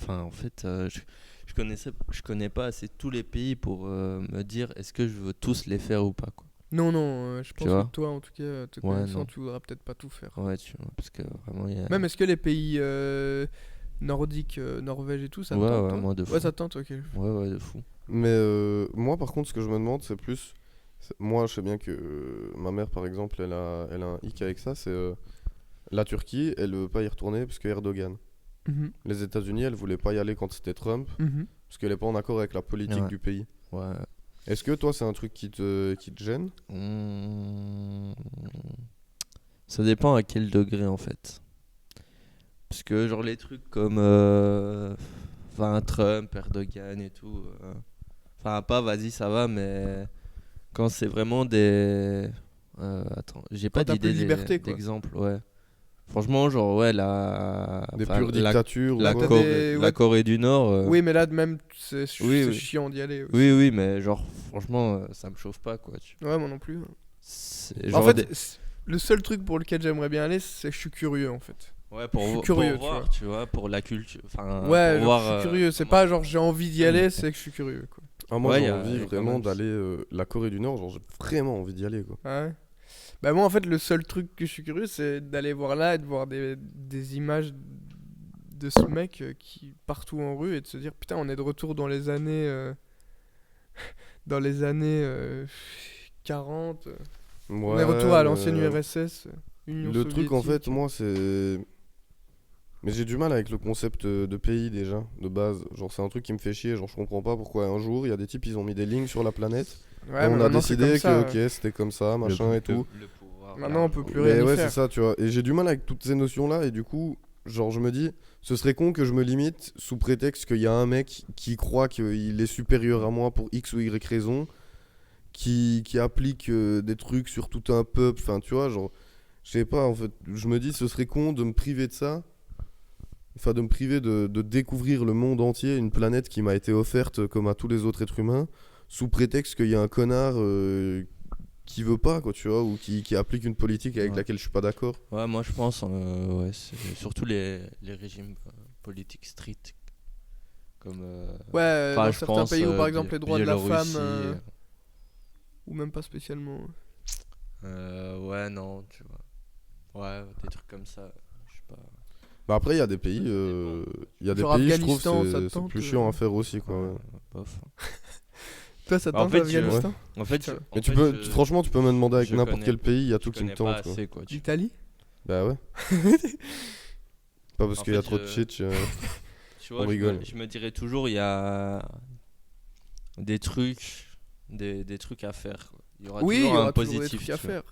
Enfin, en fait, je connais pas assez tous les pays pour me dire est-ce que je veux tous les faire ou pas, quoi. Non, non, je Tu pense vois que toi, en tout cas, te Ouais, connaissant, non. tu voudras peut-être pas tout faire. Ouais, tu vois, parce que vraiment, il y a. Même est-ce que les pays nordiques, Norvège et tout, ça te Ouais, tente, ouais, toi moi, de fou. Ouais, ça te tente, ok. Ouais, ouais, de fou. Mais moi, par contre, ce que je me demande, c'est plus. Moi, je sais bien que ma mère, par exemple, elle a un hic avec ça, c'est la Turquie, elle veut pas y retourner parce que Erdogan. Mhm, Les États-Unis, elle voulait pas y aller quand c'était Trump, mhm. parce qu'elle est pas en accord avec la politique Ouais. du pays. Ouais. Est-ce que toi, c'est un truc qui te gêne? Ça dépend à quel degré en fait. Parce que genre les trucs comme enfin Trump, Erdogan et tout. Enfin pas vas-y ça va mais quand c'est vraiment des attends, j'ai pas Quand t'as plus d'idée de liberté, quoi. d'exemple, ouais. Franchement genre ouais Des enfin, pures dictatures ou la, quoi? Corée- la ouais. Corée du Nord Oui, mais là, même, c'est oui, c'est oui. chiant d'y aller aussi. oui mais genre franchement ça me chauffe pas quoi Ouais, moi non plus. c'est En genre fait, le seul truc pour lequel j'aimerais bien aller, c'est que je suis curieux, en fait. ouais je suis pour curieux, tu voir vois. tu vois pour la culture enfin Ouais, pour genre, voir je suis curieux. C'est comment- pas genre j'ai envie d'y aller, c'est que je suis curieux, quoi. Ah, moi, Ouais, j'ai y a envie quand vraiment même d'aller la Corée du Nord, genre j'ai vraiment envie d'y aller, quoi. Ah ouais. Bah moi en fait le seul truc que je suis curieux c'est d'aller voir là et de voir des images de ce mec qui partout en rue et de se dire putain on est de retour dans les années dans les années 40 on est retour à l'ancienne URSS Union Le truc, en fait, soviétique. moi, c'est. Mais j'ai du mal avec le concept de pays déjà, de base. Genre, c'est un truc qui me fait chier. Genre, je comprends pas pourquoi un jour, il y a des types, ils ont mis des lignes sur la planète. Ouais, et mais on a maintenant, c'est décidé comme ça. que, ok, c'était comme ça, machin et tout. le pouvoir, Maintenant, on peut plus Mais rien y ouais, faire. c'est ça, tu vois. Et j'ai du mal avec toutes ces notions-là. Et du coup, genre, je me dis, ce serait con que je me limite sous prétexte qu'il y a un mec qui croit qu'il est supérieur à moi pour X ou Y raison, qui applique des trucs sur tout un peuple. Enfin, tu vois, genre, je sais pas, en fait, je me dis, ce serait con de me priver de ça. Enfin, de me priver de découvrir le monde entier, une planète qui m'a été offerte comme à tous les autres êtres humains, sous prétexte qu'il y a un connard qui veut pas, quoi, tu vois, ou qui applique une politique avec Ouais. laquelle je suis pas d'accord. ouais moi je pense ouais c'est surtout les régimes politiques stricts comme Ouais, enfin, dans je certains pense, pays où par exemple les droits de la femme Biélorussie, ou même pas spécialement. ouais non tu vois ouais des trucs comme ça je sais pas Bah après, il y a des pays, il y a des Genre pays, je trouve, Afghanistan, ça te c'est tente, plus chiant à faire aussi, quoi. ouais. bof. Toi ça te En tente fait, l'Afghanistan En fait, Putain. Mais tu peux, franchement, tu peux me demander avec je n'importe connais quel pays, il y a je tout qui me connais pas tente, quoi. assez, quoi, tu L'Italie Bah ouais. Pas parce En qu'il y a fait, trop de shit. Tu vois, On rigole. je me dirais toujours, il y a des trucs, des trucs à faire, quoi. Il y aura Oui, il y toujours aura un toujours des positif, trucs à tu vois. faire.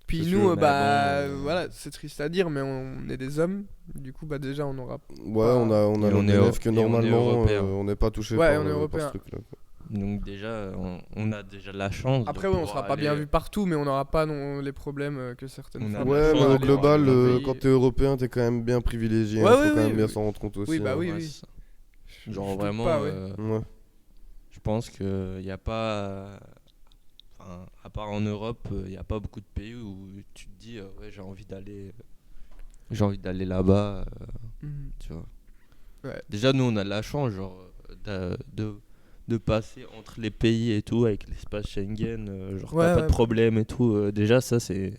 Puis C'est nous, sûr, mais bah bon, voilà, c'est triste à dire, mais on est des hommes. Du coup, bah déjà, on aura. Ouais, on a Et le on est bénéf que et on est normalement, européen. on n'est pas touché Ouais, par, on est par européen. ce truc-là, quoi. Donc déjà, on a déjà la chance. Après, de ouais, on pouvoir sera pas bien aller- vu partout, mais on n'aura pas non, les problèmes que certaines On a femmes. de la Ouais, chance mais au d'aller voir global, dans un quand t'es européen, t'es quand même bien privilégié. Ouais, Faut ouais, quand oui, même bien oui. s'en rendre compte aussi. Oui, bah hein. oui, Ouais, oui. c'est ça. Je Genre doute vraiment, pas, ouais. Ouais. je pense qu'il n'y a pas... Enfin, à part en Europe, il n'y a pas beaucoup de pays où tu te dis, ouais, j'ai envie d'aller là-bas, Mhm. tu vois. Ouais. Déjà, nous, on a la chance, genre, de passer entre les pays et tout, avec l'espace Schengen, genre, Ouais, t'as pas ouais. de problème et tout. Déjà, ça, c'est...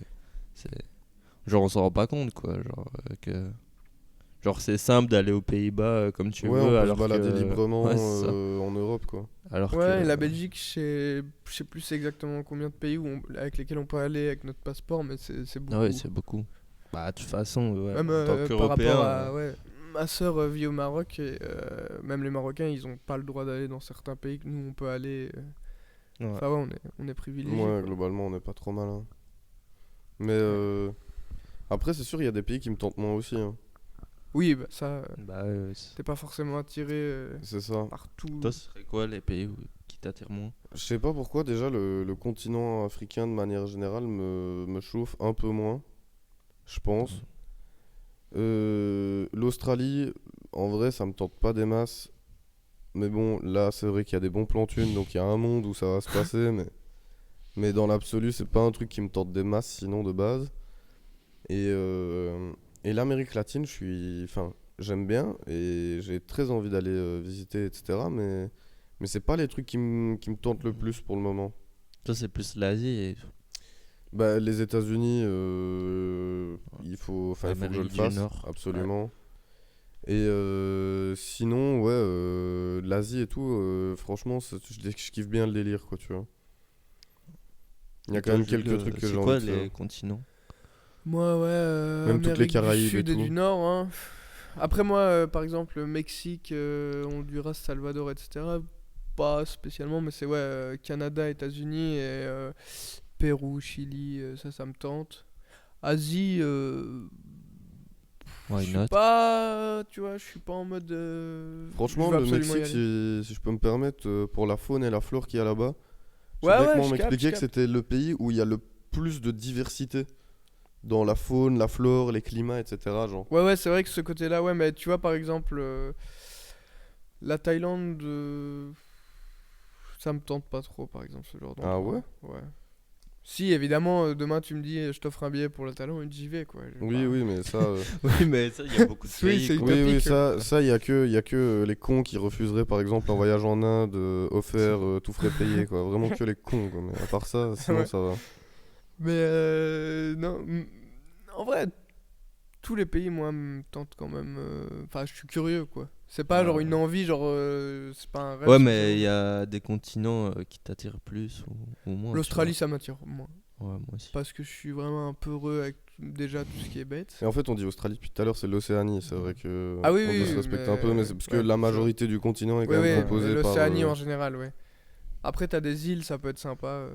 Genre, on s'en rend pas compte, quoi. Genre, c'est simple d'aller aux Pays-Bas comme tu Ouais, on veux, peut se alors balader que... librement Ouais, c'est ça. en Europe, quoi. Alors Ouais, que... et la Belgique, je sais plus exactement combien de pays avec lesquels on peut aller avec notre passeport, mais c'est beaucoup. Ah ouais, c'est beaucoup. Bah, de toute façon, ouais, Même en tant par qu'Européen... rapport à. Ouais. Ma soeur vit au Maroc et même les Marocains, ils ont pas le droit d'aller dans certains pays que nous on peut aller. ouais. Enfin, ouais, on est privilégiés. Ouais, quoi. globalement, on n'est pas trop mal. hein. Mais après, c'est sûr, il y a des pays qui me tentent moins aussi. hein. Oui, bah ça, Bah, t'es pas forcément attiré C'est ça. par tout. toi, ce serait quoi les pays qui t'attirent moins? Je sais pas pourquoi, déjà, le continent africain, de manière générale, me chauffe un peu moins, je pense. L'Australie, en vrai, ça me tente pas des masses. Mais bon, là, c'est vrai qu'il y a des bons plans thunes, donc il y a un monde où ça va se passer. Mais dans l'absolu, c'est pas un truc qui me tente des masses, sinon, de base. Et l'Amérique latine, enfin, j'aime bien et j'ai très envie d'aller visiter, etc. Mais c'est pas les trucs qui me tentent le plus pour le moment. Toi, c'est plus l'Asie et Bah, les États-Unis, il faut que je le Amérique du fasse, Nord. absolument. Et sinon, ouais, l'Asie et tout, franchement, je kiffe bien le délire, quoi, tu vois. Il y a quand même quelques trucs que j'ai C'est quoi envie de les faire. continents? Moi, ouais, Même toutes les Amérique Caraïbes du Sud et et tout. du Nord. Hein. Après, moi, par exemple, Mexique, Honduras, Salvador, etc. pas spécialement, mais c'est Canada, États-Unis et Pérou, Chili, ça me tente. Asie, Why je suis not? pas, tu vois, je suis pas en mode. Franchement, je veux le absolument y Mexique, aller. si je peux me permettre, pour la faune et la flore qu'il y a là-bas, je Ouais, sais bien ouais, comment je capte, m'expliquer je que capte. c'était le pays où il y a le plus de diversité dans la faune, la flore, les climats, etc. Genre. Ouais, c'est vrai que ce côté-là, ouais, mais tu vois, par exemple, la Thaïlande, ça me tente pas trop, par exemple, ce genre Ah d'endroit. ouais? Ouais. Si, évidemment, demain tu me dis, je t'offre un billet pour la Thaïlande, j'y vais, quoi. Je vais Oui, pas- oui, mais ça. Oui, mais ça, il y a beaucoup de Oui, pays, c'est quoi. Oui, oui, utopique. ça, y a que les cons qui refuseraient, par exemple, un voyage en Inde offert, tout frais payé, quoi. Vraiment que les cons, quoi. Mais à part ça, sinon Ouais. ça va. Mais non, en vrai, tous les pays, moi, me tentent quand même. Enfin, je suis curieux, quoi. C'est pas genre Ouais. une envie, genre. C'est pas un rêve. Ouais, mais il y spécialement. a des continents qui t'attirent plus ou moins. tu L'Australie, ça m'attire moins. vois. Ouais, moi aussi. Parce que je suis vraiment un peu heureux avec déjà tout ce qui est bête. Et en fait, on dit Australie depuis tout à l'heure, c'est l'Océanie. C'est vrai que Ah oui, on oui, doit se oui, respecter mais- un peu, mais c'est parce que ouais, la c'est majorité du continent est Oui, quand même oui, composée mais par. l'Océanie en général, ouais. Après, t'as des îles, ça peut être sympa.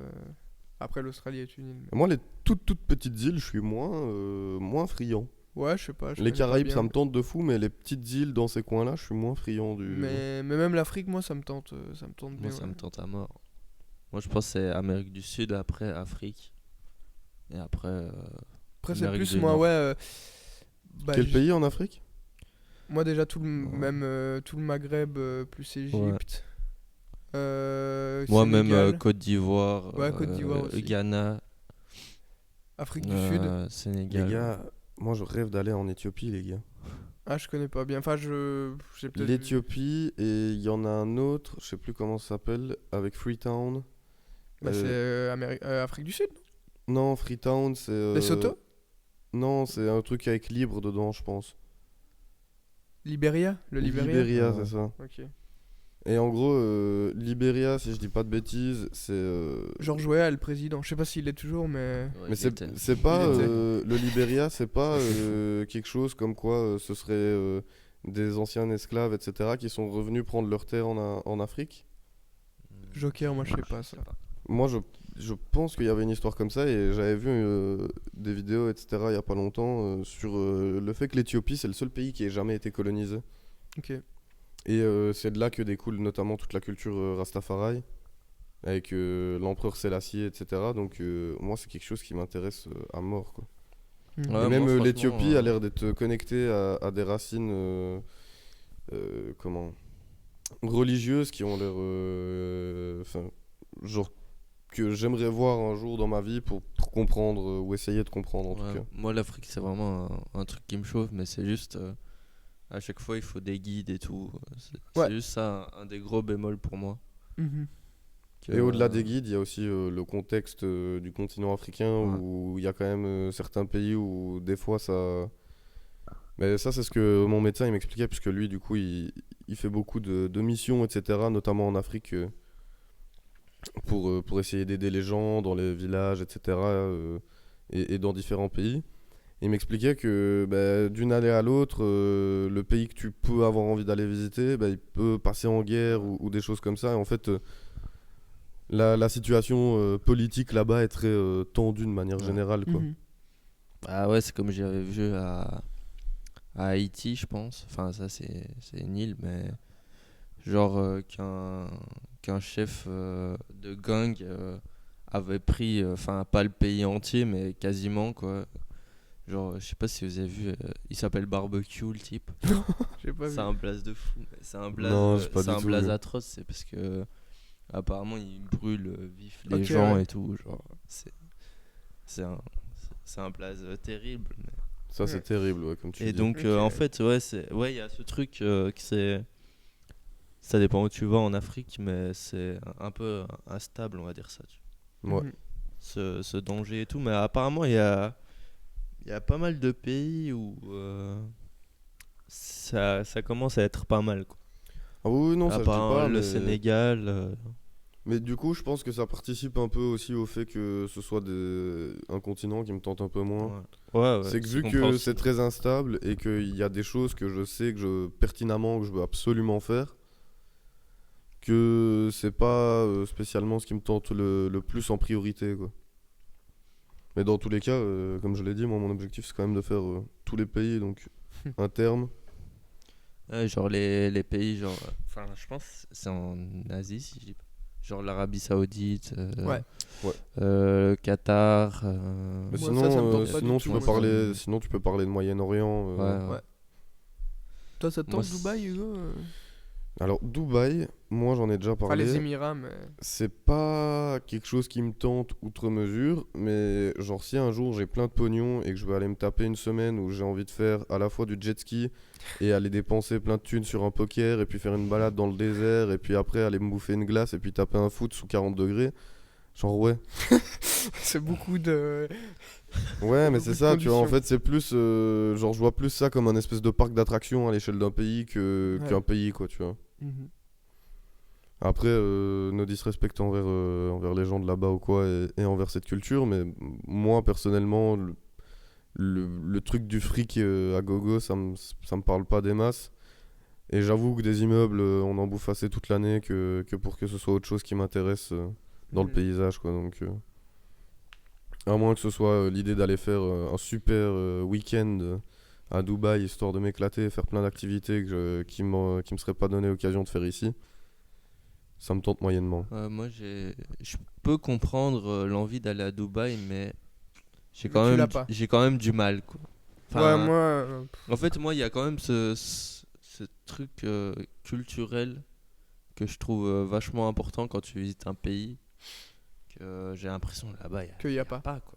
Après, l'Australie est une île. Moi, les toutes petites îles, je suis moins friand. Ouais, je sais pas. Je Les connais pas Caraïbes, bien. ça me tente de fou, mais les petites îles dans ces coins-là, je suis moins friand du. Mais même l'Afrique, moi, ça me tente bien. Moi, ça ouais. me tente à mort. Moi, je pense que c'est Amérique du Sud, après Afrique. Et après. Après, c'est Amérique plus du moi, Nord. ouais. Bah, Quel pays en Afrique? Moi, déjà, Ouais. même tout le Maghreb, plus Égypte. Moi, même Sénégal, Côte d'Ivoire, Ouais, Côte d'Ivoire aussi. Ghana, Afrique du Sud. Les Sénégal. gars, moi, je rêve d'aller en Éthiopie, les gars. Ah, je connais pas bien. Enfin, j'ai peut-être. L'Éthiopie, et il y en a un autre, je sais plus comment ça s'appelle, avec Freetown. Bah, c'est Afrique du Sud, non Non, Freetown, c'est. Lesotho Non, c'est un truc avec libre dedans, je pense. Libéria Le Libéria Libéria, Ouais. c'est ça. Ok. Et en gros, Libéria, si je dis pas de bêtises, c'est. George Weah, le président. Je sais pas s'il est toujours, mais. Ouais, Mais il était. c'est pas. Il était. Le Libéria, c'est pas Ça, c'est fou. quelque chose comme quoi ce serait des anciens esclaves, etc., qui sont revenus prendre leur terre en Afrique. Joker, moi, je sais pas ça. Moi, je pense qu'il y avait une histoire comme ça et j'avais vu des vidéos, etc., il y a pas longtemps sur le fait que l'Éthiopie, c'est le seul pays qui ait jamais été colonisé. Ok. Et c'est de là que découle notamment toute la culture Rastafari, avec l'empereur Sélassié, etc. Donc moi, c'est quelque chose qui m'intéresse à mort, quoi. Mhm. Ouais, Et même moi, franchement, l'Éthiopie a l'air d'être connectée à des racines comment religieuses qui ont l'air enfin genre que j'aimerais voir un jour dans ma vie pour comprendre ou essayer de comprendre en Ouais, tout cas. moi, l'Afrique, c'est vraiment un truc qui me chauffe, mais c'est juste. À chaque fois, il faut des guides et tout. C'est Ouais. juste ça, un des gros bémols pour moi. Mhm. Que, Et au-delà des guides, il y a aussi le contexte du continent africain Ouais. où il y a quand même certains pays où des fois ça. Mais ça, c'est ce que mon médecin il m'expliquait, puisque lui, du coup, il fait beaucoup de missions, etc., notamment en Afrique, pour essayer d'aider les gens dans les villages, etc., et dans différents pays. Il m'expliquait que bah, d'une allée à l'autre, le pays que tu peux avoir envie d'aller visiter, bah, il peut passer en guerre ou des choses comme ça. Et en fait, la situation politique là-bas est très tendue de manière Ouais. générale, quoi. Mhm. Ah ouais, c'est comme j'avais vu à Haïti, je pense. Enfin, ça, c'est une île, mais genre qu'un chef de gang avait pris, enfin, pas le pays entier, mais quasiment, quoi. Genre, je sais pas si vous avez vu, il s'appelle Barbecue, le type. J'ai pas vu. C'est un blaze de fou. C'est un blaze, Non, j'ai pas c'est du un tout blaze vu. atroce, c'est parce que apparemment il brûle vif les Ok, gens ouais. et tout. Genre, c'est un, c'est un blaze terrible. Ça, c'est Ouais. terrible, ouais, comme tu Et dis. donc, Ok. en fait, ouais, il y a ce truc que c'est. Ça dépend où tu vas en Afrique, mais c'est un peu instable, on va dire ça. Ouais. Mhm. Ce danger et tout. Mais apparemment, il y a pas mal de pays où ça commence à être pas mal, quoi. Ah oui, oui, non, ça je dis Apparemment, pas, le mais... Sénégal. Mais du coup, je pense que ça participe un peu aussi au fait que ce soit un continent qui me tente un peu moins. Ouais, C'est que vu que compréhensible. c'est très instable et qu'il y a des choses que je sais pertinemment que je veux absolument faire, que c'est pas spécialement ce qui me tente le plus en priorité, quoi. Mais dans tous les cas, comme je l'ai dit, moi mon objectif c'est quand même de faire tous les pays, donc un terme. Ouais, genre les pays, genre. Enfin, je pense que c'est en Asie, si je dis pas. Genre l'Arabie Saoudite, Ouais. Qatar. Mais Moi, sinon, ça me tente pas sinon, du tu tout, peux moi, parler, sinon tu peux parler de Moyen-Orient. Ouais. Ouais. Toi, ça te Moi, tente Dubaï, Hugo Alors Dubaï, moi j'en ai déjà Enfin, parlé. les Émirats, mais. C'est pas quelque chose qui me tente outre mesure, mais genre si un jour j'ai plein de pognon et que je veux aller me taper une semaine où j'ai envie de faire à la fois du jet ski et aller dépenser plein de thunes sur un poker et puis faire une balade dans le désert et puis après aller me bouffer une glace et puis taper un foot sous 40 degrés, genre ouais. C'est beaucoup de. Ouais, mais c'est Beaucoup de ça, tu vois, en conditions. fait c'est plus, genre je vois plus ça comme un espèce de parc d'attractions à l'échelle d'un pays Ouais. qu'un pays quoi, tu vois. Mhm. Après, no disrespect envers les gens de là-bas ou quoi, et envers cette culture, mais moi personnellement, le truc du fric à gogo, ça me parle pas des masses. Et j'avoue que des immeubles, on en bouffe assez toute l'année que pour que ce soit autre chose qui m'intéresse dans le Mhm. paysage, quoi. Donc, à moins que ce soit l'idée d'aller faire un super week-end à Dubaï, histoire de m'éclater et faire plein d'activités qui me seraient pas donné l'occasion de faire ici. Ça me tente moyennement. Moi, je peux comprendre l'envie d'aller à Dubaï, mais Mais tu l'as pas. j'ai quand même du mal, quoi. Ouais, moi. En fait, moi, il y a quand même ce truc culturel que je trouve vachement important quand tu visites un pays. Que j'ai l'impression là-bas, il Qu'il y a a pas. pas, quoi.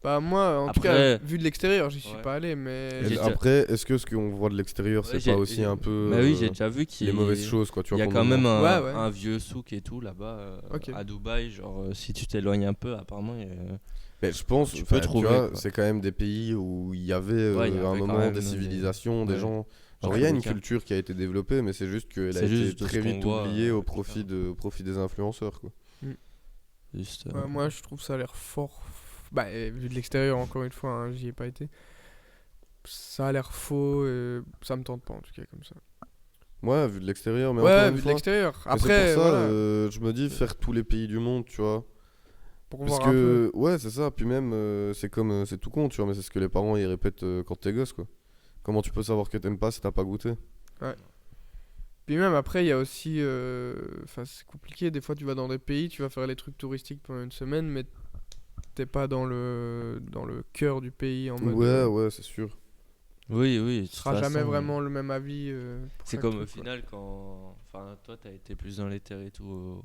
Bah, moi, en tout Après- cas, vu de l'extérieur, j'y suis Ouais. pas allé, mais. Et J'ai après, est-ce que ce qu'on voit de l'extérieur, Ouais, c'est j'ai- pas aussi un peu Bah oui, j'ai déjà vu les mauvaises choses, quoi, tu Il y vois, a qu'on quand nous même montre. Ouais, ouais. un vieux souk et tout là-bas Ok. à Dubaï. Genre, si tu t'éloignes un peu, apparemment, Mais je pense, tu peux enfin, trouver, vois, quoi. c'est quand même des pays où il y avait Ouais, il y à un avait quand moment même des des- civilisations, des ouais. gens. Dans Genre, il y a tous une les cas. culture qui a été développée, mais c'est juste qu'elle a C'est été juste de très ce qu'on vite voit, oubliée au clairement. profit des influenceurs, quoi. Juste, Ouais, moi, je trouve ça a l'air fort. Bah, vu de l'extérieur, encore une fois, hein, j'y ai pas été. Ça a l'air faux et ça me tente pas, en tout cas, comme ça. Ouais, vu de l'extérieur, mais encore Ouais, une vu de fois. l'extérieur. mais Après, c'est pour ça, voilà. je me dis faire tous les pays du monde, tu vois. Pour Parce voir un peu. que, ouais, c'est ça. Puis même, c'est comme, c'est tout con, tu vois, mais c'est ce que les parents ils répètent quand t'es gosse, quoi. Comment tu peux savoir que t'aimes pas si t'as pas goûté? Puis même après, il y a aussi. Enfin, c'est compliqué. Des fois, tu vas dans des pays, tu vas faire les trucs touristiques pendant une semaine, mais t'es pas dans le cœur du pays en mode. Ouais, ouais, c'est sûr. Oui, oui. de Tu seras toute jamais façon, vraiment le même avis. Pour C'est chaque comme truc, au quoi. final quand. Enfin, toi, t'as été plus dans les terres et tout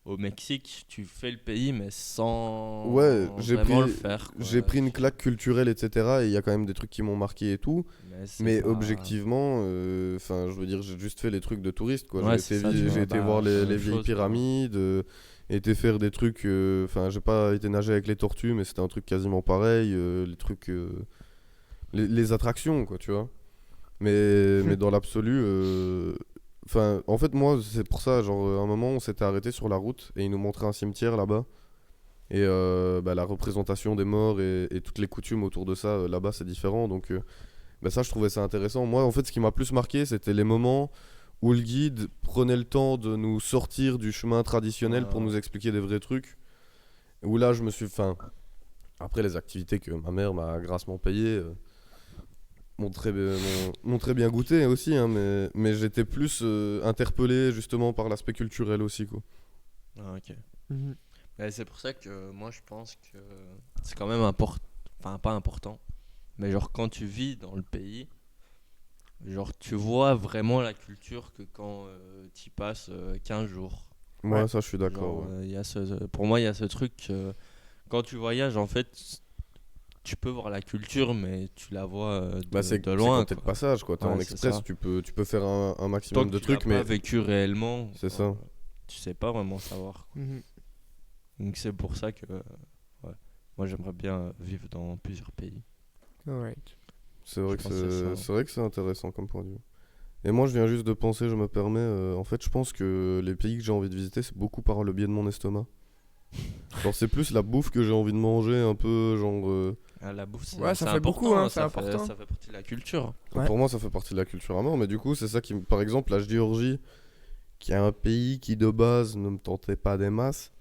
au Mexique. Tu fais le pays, mais sans Ouais, j'ai vraiment pris- le faire, quoi. J'ai pris une claque culturelle, etc. Et il y a quand même des trucs qui m'ont marqué et tout. c'est Mais pas- objectivement, enfin, je veux dire, j'ai juste fait les trucs de touriste, quoi. Ouais, J'ai c'est été, ça, tu vois, j'ai été bah, voir c'est la les même vieilles chose, quoi. pyramides, été faire des trucs. Enfin, j'ai pas été nager avec les tortues, mais c'était un truc quasiment pareil. Les trucs, les attractions, quoi, tu vois. Mais dans l'absolu, enfin, en fait, moi, c'est pour ça, genre, à un moment, on s'était arrêté sur la route et ils nous montraient un cimetière là-bas. Et bah, la représentation des morts et toutes les coutumes autour de ça, là-bas, c'est différent. Donc, bah, ça, je trouvais ça intéressant. Moi, en fait, ce qui m'a plus marqué, c'était les moments où le guide prenait le temps de nous sortir du chemin traditionnel pour Ouais. nous expliquer des vrais trucs. Où là, je me suis. Enfin, après les activités que ma mère m'a grassement payées. M'ont très bien goûté aussi, hein, mais j'étais plus interpellé justement par l'aspect culturel aussi, quoi. Ah, ok. Mhm. Mais c'est pour ça que moi, je pense que c'est quand même important. Enfin, pas important. Mais genre, quand tu vis dans le pays, genre, tu vois vraiment la culture que quand tu passes 15 jours. Moi, Ouais. ça, je suis d'accord. Genre, Ouais. il y a pour moi, il y a ce truc. Quand tu voyages, en fait, tu peux voir la culture, mais tu la vois Bah, de c'est loin. quand t'es de quoi. passage, quoi. T'es Ouais, en c'est express, ça. tu peux faire un Tant maximum que de tu l'as trucs, pas mais vécu réellement, c'est ça. tu sais pas vraiment savoir. quoi. Mhm. Donc c'est pour ça que ouais, moi j'aimerais bien vivre dans plusieurs pays. Alright. C'est vrai Je que pense que c'est ça, ouais. c'est vrai que c'est intéressant comme point de vue. Et moi, je viens juste de penser, je me permets, en fait, je pense que les pays que j'ai envie de visiter, c'est beaucoup par le biais de mon estomac. Genre, c'est plus la bouffe que j'ai envie de manger, un peu, genre. La bouffe, c'est Ouais, ça c'est fait important, beaucoup, hein, ça c'est fait- important. Ça fait partie de la culture. Ouais. Pour moi, ça fait partie de la culture à mort, mais du coup, c'est ça qui, par exemple, la Géorgie, qui est un pays qui de base ne me tentait pas des masses,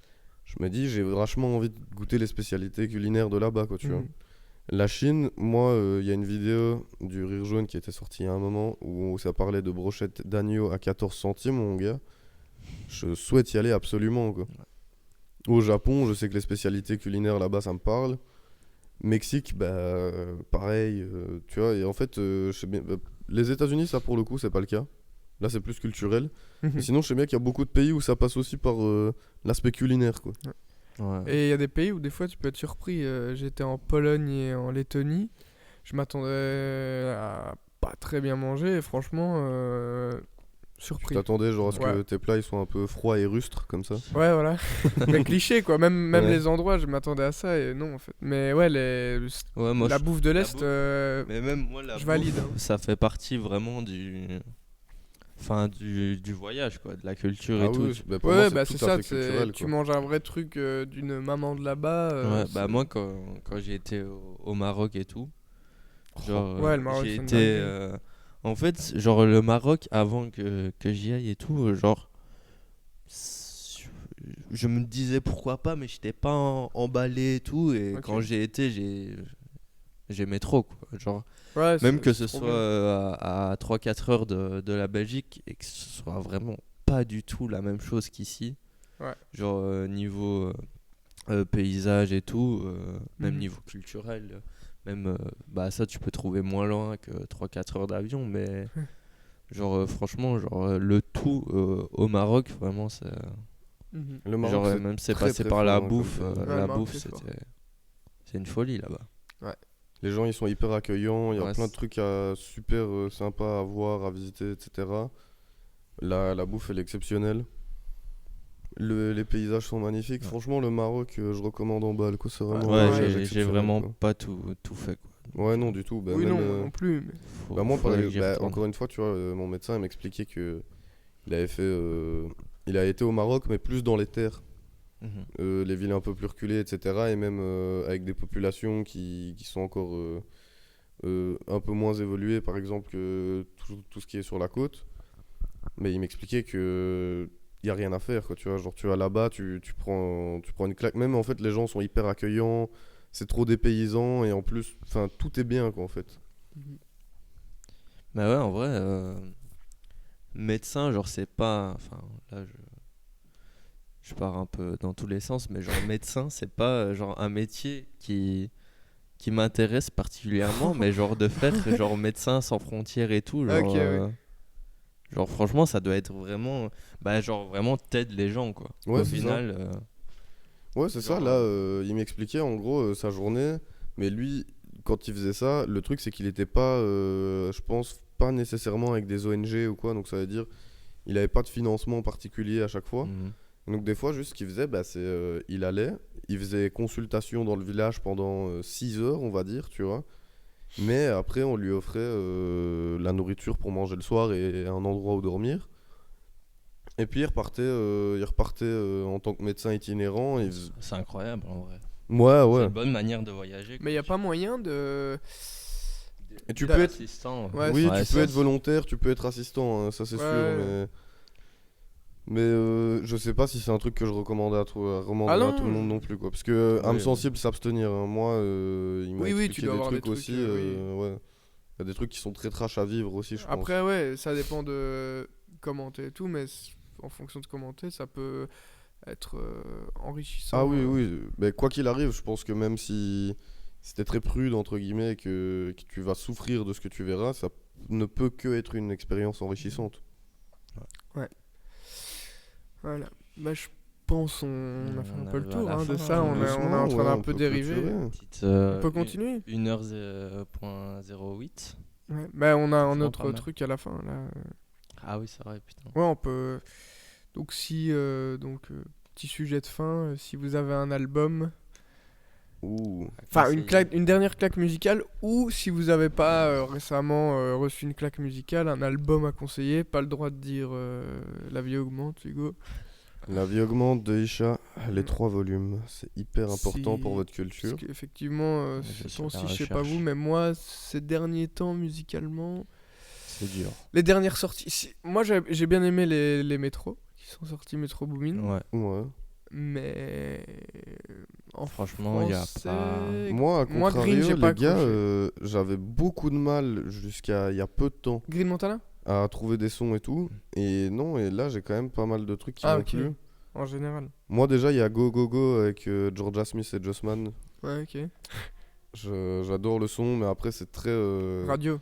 je me dis j'ai vachement envie de goûter les spécialités culinaires de là-bas, quoi, tu vois. La Chine, moi, il y a une vidéo du Rire Jaune qui était sortie il y a un moment où ça parlait de brochettes d'agneau à 14 centimes, mon gars. Je souhaite y aller absolument, quoi. Au Japon, je sais que les spécialités culinaires là-bas, ça me parle. Mexique, bah, pareil, tu vois. Et en fait, je sais bien, les États-Unis, ça pour le coup, c'est pas le cas. Là, c'est plus culturel. Mais sinon, je sais bien qu'il y a beaucoup de pays où ça passe aussi par l'aspect culinaire, quoi. Ouais. Et il y a des pays où des fois tu peux être surpris. J'étais en Pologne et en Lettonie. Je m'attendais à pas très bien manger et franchement, Tu surpris. t'attendais genre à ce que Ouais. tes plats ils soient un peu froids et rustres comme ça. Ouais, voilà. Mais cliché quoi. Même Ouais. les endroits, je m'attendais à ça et non en fait. Mais ouais, Ouais, moi, la je- bouffe de la l'Est, bouffe- Mais même moi, la je valide, bouffe, hein. ça fait partie vraiment du voyage, quoi, de la culture et Ah tout. oui, bah pour Ouais, moi, bah c'est c'est tout à ça. fait culturel, Tu quoi. manges un vrai truc d'une maman de là-bas. Ouais, bah c'est- moi, quand j'ai été au Maroc et tout, genre, Ouais, le Maroc, j'ai c'est une été. dinguerie. En fait, genre, le Maroc, avant que j'y aille et tout, genre, s- je me disais pourquoi pas, mais j'étais pas emballé et tout. Et Ok. quand j'ai été, j'aimais trop, quoi. Genre, Ouais, même que c'est ce trop soit bien. à 3-4 heures de la Belgique et que ce soit vraiment pas du tout la même chose qu'ici. Ouais. Genre, niveau paysage et tout, même Mhm. niveau culturel, même bah ça tu peux trouver moins loin que 3-4 heures d'avion, mais genre franchement, genre le tout au Maroc, vraiment, c'est Mhm. Le Maroc, genre c'est même c'est très, passé très par fort, la hein, comme bouffe, pays. Ouais, le la Maroc, bouffe c'est fort. c'est une folie là-bas. Les gens, ils sont hyper accueillants. Il y a Ouais, plein de c'est- trucs super sympas à voir, à visiter, etc. La bouffe, elle est exceptionnelle. Les paysages sont magnifiques. Ouais. Franchement, le Maroc, je recommande en balle, quoi. C'est vraiment Ouais, un pareil. voyage j'ai exceptionnel, vraiment quoi. pas tout fait, quoi. Ouais, Donc, non, du tout. Bah, Oui, même, non, moi non plus. Mais... bah, moi, faudrait que j'y retourne. encore une fois, tu vois, mon médecin il m'expliquait que il avait fait, il a été au Maroc, mais plus dans les terres, Mhm. les villes un peu plus reculées, etc. Et même avec des populations qui sont encore un peu moins évoluées, par exemple, que tout ce qui est sur la côte. Mais il m'expliquait que y a rien à faire, quoi, tu vois. Genre, tu vas là-bas, tu prends une claque. Même en fait, les gens sont hyper accueillants. C'est trop dépaysant et en plus, enfin, tout est bien, quoi, en fait. Bah ouais, en vrai, médecin, genre c'est pas, enfin là je pars un peu dans tous les sens, mais genre médecin, c'est pas genre un métier qui m'intéresse particulièrement, mais genre de faire genre médecin sans frontières et tout, genre, Ok, oui. genre franchement ça doit être vraiment, bah genre vraiment t'aides les gens, quoi. Ouais, Au c'est ça. final, Ouais, c'est ça. genre, Là, il m'expliquait en gros sa journée. Mais lui, quand il faisait ça, le truc, c'est qu'il était pas, je pense, pas nécessairement avec des ONG ou quoi. Donc, ça veut dire, il avait pas de financement particulier à chaque fois. mhm. Donc, des fois, juste ce qu'il faisait, bah, c'est il allait, il faisait consultation dans le village pendant 6 heures, on va dire, tu vois. Mais après, on lui offrait la nourriture pour manger le soir et un endroit où dormir. Et puis, il repartait en tant que médecin itinérant. C'est incroyable en vrai. Ouais, C'est ouais. une bonne manière de voyager. Mais il n'y a pas moyen de. Et tu D'a- peux être, assistant. Ouais, oui, Ouais, tu ça, peux être c'est- volontaire, tu peux être assistant, hein, ça c'est Ouais, sûr, ouais. mais je sais pas si c'est un truc que je recommanderais Ah à tout le monde non. non plus, quoi. Parce que âme Ouais, sensible, s'abstenir, hein. Moi, il m'a Oui, oui, tu expliqué dois des avoir des trucs trucs, aussi, oui. ouais. Il y a des trucs qui sont très trash à vivre aussi, je pense. Après, ouais, ça dépend de commenter et tout, mais en fonction de commenter, ça peut être enrichissant. Ah oui, oui, mais quoi qu'il arrive, je pense que même si t'es très prude, entre guillemets, que tu vas souffrir de ce que tu verras, ça ne peut que être une expérience enrichissante. Voilà. Bah, je pense on a fait On un peu le arrive à tour la hein, de fin, ça. là. On est Doucement, en train ouais, d'un on peu peut dériver. clôturer. petite, On peut continuer 1h08. Ouais. Bah, on a un franchement, autre pas mal. truc à la fin. Là. Ah oui, c'est vrai, putain. Ouais, on peut. Donc, si. Petit sujet de fin, si vous avez un album. Ouh. Enfin, Conseiller. une dernière claque musicale, ou si vous avez pas récemment reçu une claque musicale, un album à conseiller, pas le droit de dire La vie augmente, Hugo. La vie augmente de Isha, les Mm. 3 volumes. C'est hyper important pour Si- votre culture. Parce qu'effectivement, Je ce suis à la temps-ci, je sais pas recherche. vous, mais moi, ces derniers temps, musicalement, C'est dur. Les dernières sorties. Moi, j'ai bien aimé les métros qui sont sortis, Metro Boomin. Ouais. Ouais. Mais. En Franchement, il y a français, pas. Moi, à Green, contrario, j'ai pas les gars, accroché. j'avais beaucoup de mal jusqu'à il y a peu de temps Green Montana à trouver des sons et tout. Et non, et là, j'ai quand même pas mal de trucs qui m'ont ok. plu. En général. Moi, déjà, il y a Go Go Go avec Georgia Smith et Jossman. Ouais, ok. J'adore le son, mais après, c'est très. Radio.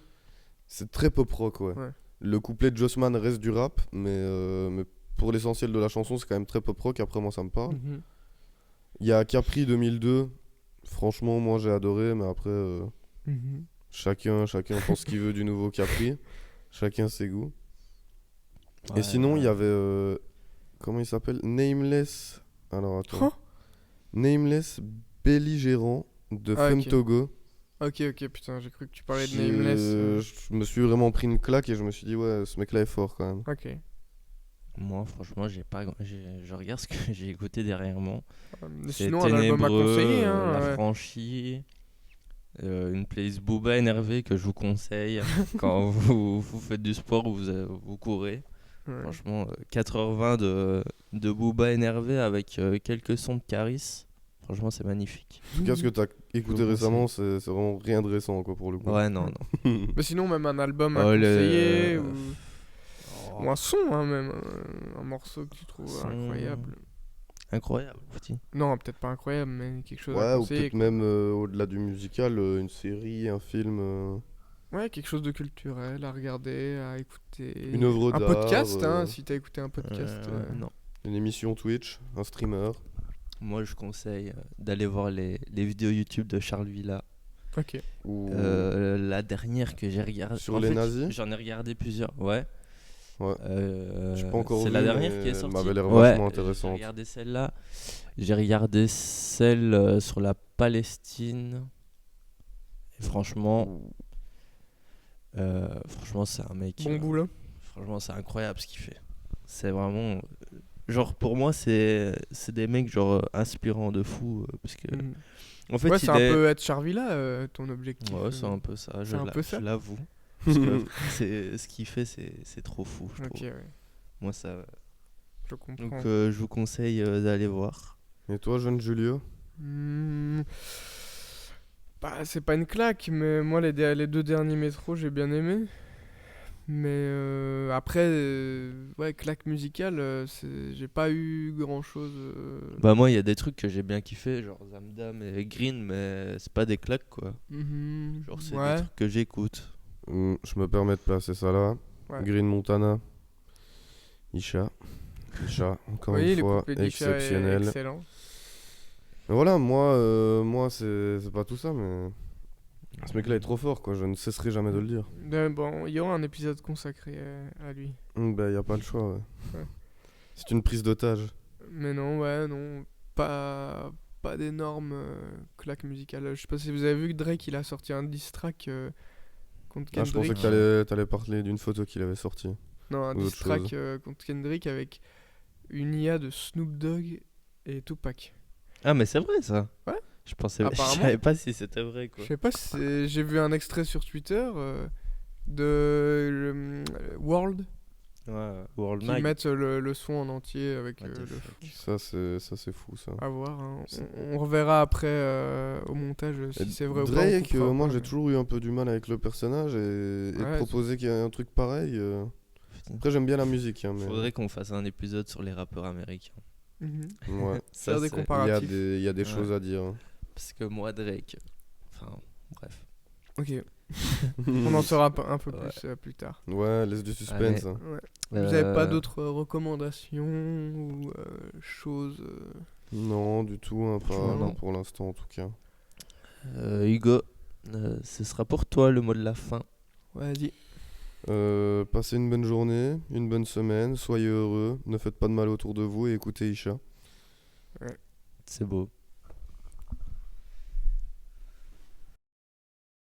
C'est très pop rock, ouais. Ouais. Le couplet de Jossman reste du rap, mais pour l'essentiel de la chanson, c'est quand même très pop rock. Après, moi, ça me parle. Mhm. Il y a Capri 2002. Franchement, moi, j'ai adoré, mais après, Mhm. chacun pense ce qu'il veut du nouveau Capri. Chacun ses goûts. Et Ouais, sinon, il y avait. Comment il s'appelle? Nameless. Alors, attends. Oh Nameless Belligérant de Ah, Fun ok. Togo. Ok, putain, j'ai cru que tu parlais de Qui, Nameless. Je me suis vraiment pris une claque et je me suis dit, ouais, ce mec-là est fort quand même. Ok. Moi, franchement, je regarde ce que j'ai écouté dernièrement. Mais C'est sinon, un album à Ténébreux, conseiller. Hein, La ouais. Franchie, une playlist Booba énervé que je vous conseille quand vous faites du sport ou vous courez. Ouais. Franchement, 4h20 de Booba énervé avec quelques sons de Caris. Franchement, c'est magnifique. En tout cas, ce que t'as écouté Je vous récemment, c'est vraiment rien de récent, quoi, pour le coup. Ouais, non. Mais sinon, même un album à Oh, conseiller le- ou un son, hein, même. Un morceau que tu trouves Son- incroyable. Incroyable, petit. Non, peut-être pas incroyable, mais quelque chose à Ouais, ou conseiller. peut-être même au-delà du musical, une série, un film, Ouais, quelque chose de culturel à regarder, à écouter. Une œuvre Un d'art, podcast, hein, si t'as écouté un podcast. Non. une émission Twitch, un streamer. Moi, je conseille d'aller voir les vidéos YouTube de Charles Villa. Ok. Ou... La dernière que j'ai regardée. Sur en les fait, nazis j'en ai regardé plusieurs, ouais. Ouais. J'ai pas encore c'est vu, la dernière mais qui est elle sortie. m'avait l'air Ouais, vachement intéressante. J'ai regardé celle-là. J'ai regardé celle sur la Palestine. Et franchement, c'est un mec. Bon boulot. Franchement, c'est incroyable ce qu'il fait. C'est vraiment. Genre, pour moi, c'est des mecs genre inspirants de fou. Parce que. Mhm. En fait, Ouais, il c'est un est- peu être Charvila, ton objectif. Ouais, c'est un peu ça. c'est un peu ça. Je l'avoue. Parce que ce qu'il fait, c'est trop fou, je Ok, trouve. ouais. Moi, ça. Je comprends. Donc, je vous conseille d'aller voir. Et toi, jeune Julio? Hmm. Bah, c'est pas une claque, mais moi, les deux derniers métros, j'ai bien aimé. Mais après, ouais, claque musicale, j'ai pas eu grand chose. Bah, moi, il y a des trucs que j'ai bien kiffé, genre Zamdam et Green, mais c'est pas des claques, quoi. Genre, c'est ouais. des trucs que j'écoute. Je me permets de placer ça là. Ouais. Green Montana. Isha, encore Oui, une le fois, couplet d'Isha est exceptionnel. excellent. Mais voilà, moi c'est pas tout ça, mais ce mec-là est trop fort, quoi. Je ne cesserai jamais de le dire. Bon, il y aura un épisode consacré à lui. Bah, y a pas le choix, ouais. Ouais. C'est une prise d'otage. Mais non, ouais, non, pas d'énormes claques musicales. Je sais pas si vous avez vu que Drake, il a sorti un diss track contre Ah, je pensais Kendrick. que t'allais parler d'une photo qu'il avait sortie. Non, un ou diss autre track chose. contre Kendrick avec une IA de Snoop Dogg et Tupac. Ah, mais c'est vrai, ça. Ouais. Je pensais. Je Apparemment. savais pas si c'était vrai, Je quoi. sais pas si j'ai vu un extrait sur Twitter de World Ouais, World qui Mag. mettent le son en entier avec What the le fuck. Ça c'est fou, ça. à voir. Hein. C'est- On reverra après au montage si c'est vrai ou pas. on Drake, coupera moi pas, j'ai mais- toujours eu un peu du mal avec le personnage et Ouais, proposer qu'il y ait un truc pareil. Putain. Après, j'aime bien la musique, hein, mais Faudrait qu'on fasse un épisode sur les rappeurs américains. Mhm. ouais. Ça, Faire des c'est- comparatifs. Il y a des Ouais. choses à dire. hein. Parce que moi, Drake. Enfin, bref. Ok. On en saura un peu Ouais. plus tard. Ouais, laisse du suspense. hein. Ouais. Vous avez pas Euh, d'autres recommandations ou choses Non, du tout, hein, pas Non. pour l'instant en tout cas. Hugo, ce sera pour toi le mot de la fin. Vas-y. Passez une bonne journée, une bonne semaine, soyez heureux, ne faites pas de mal autour de vous et écoutez Isha. C'est beau.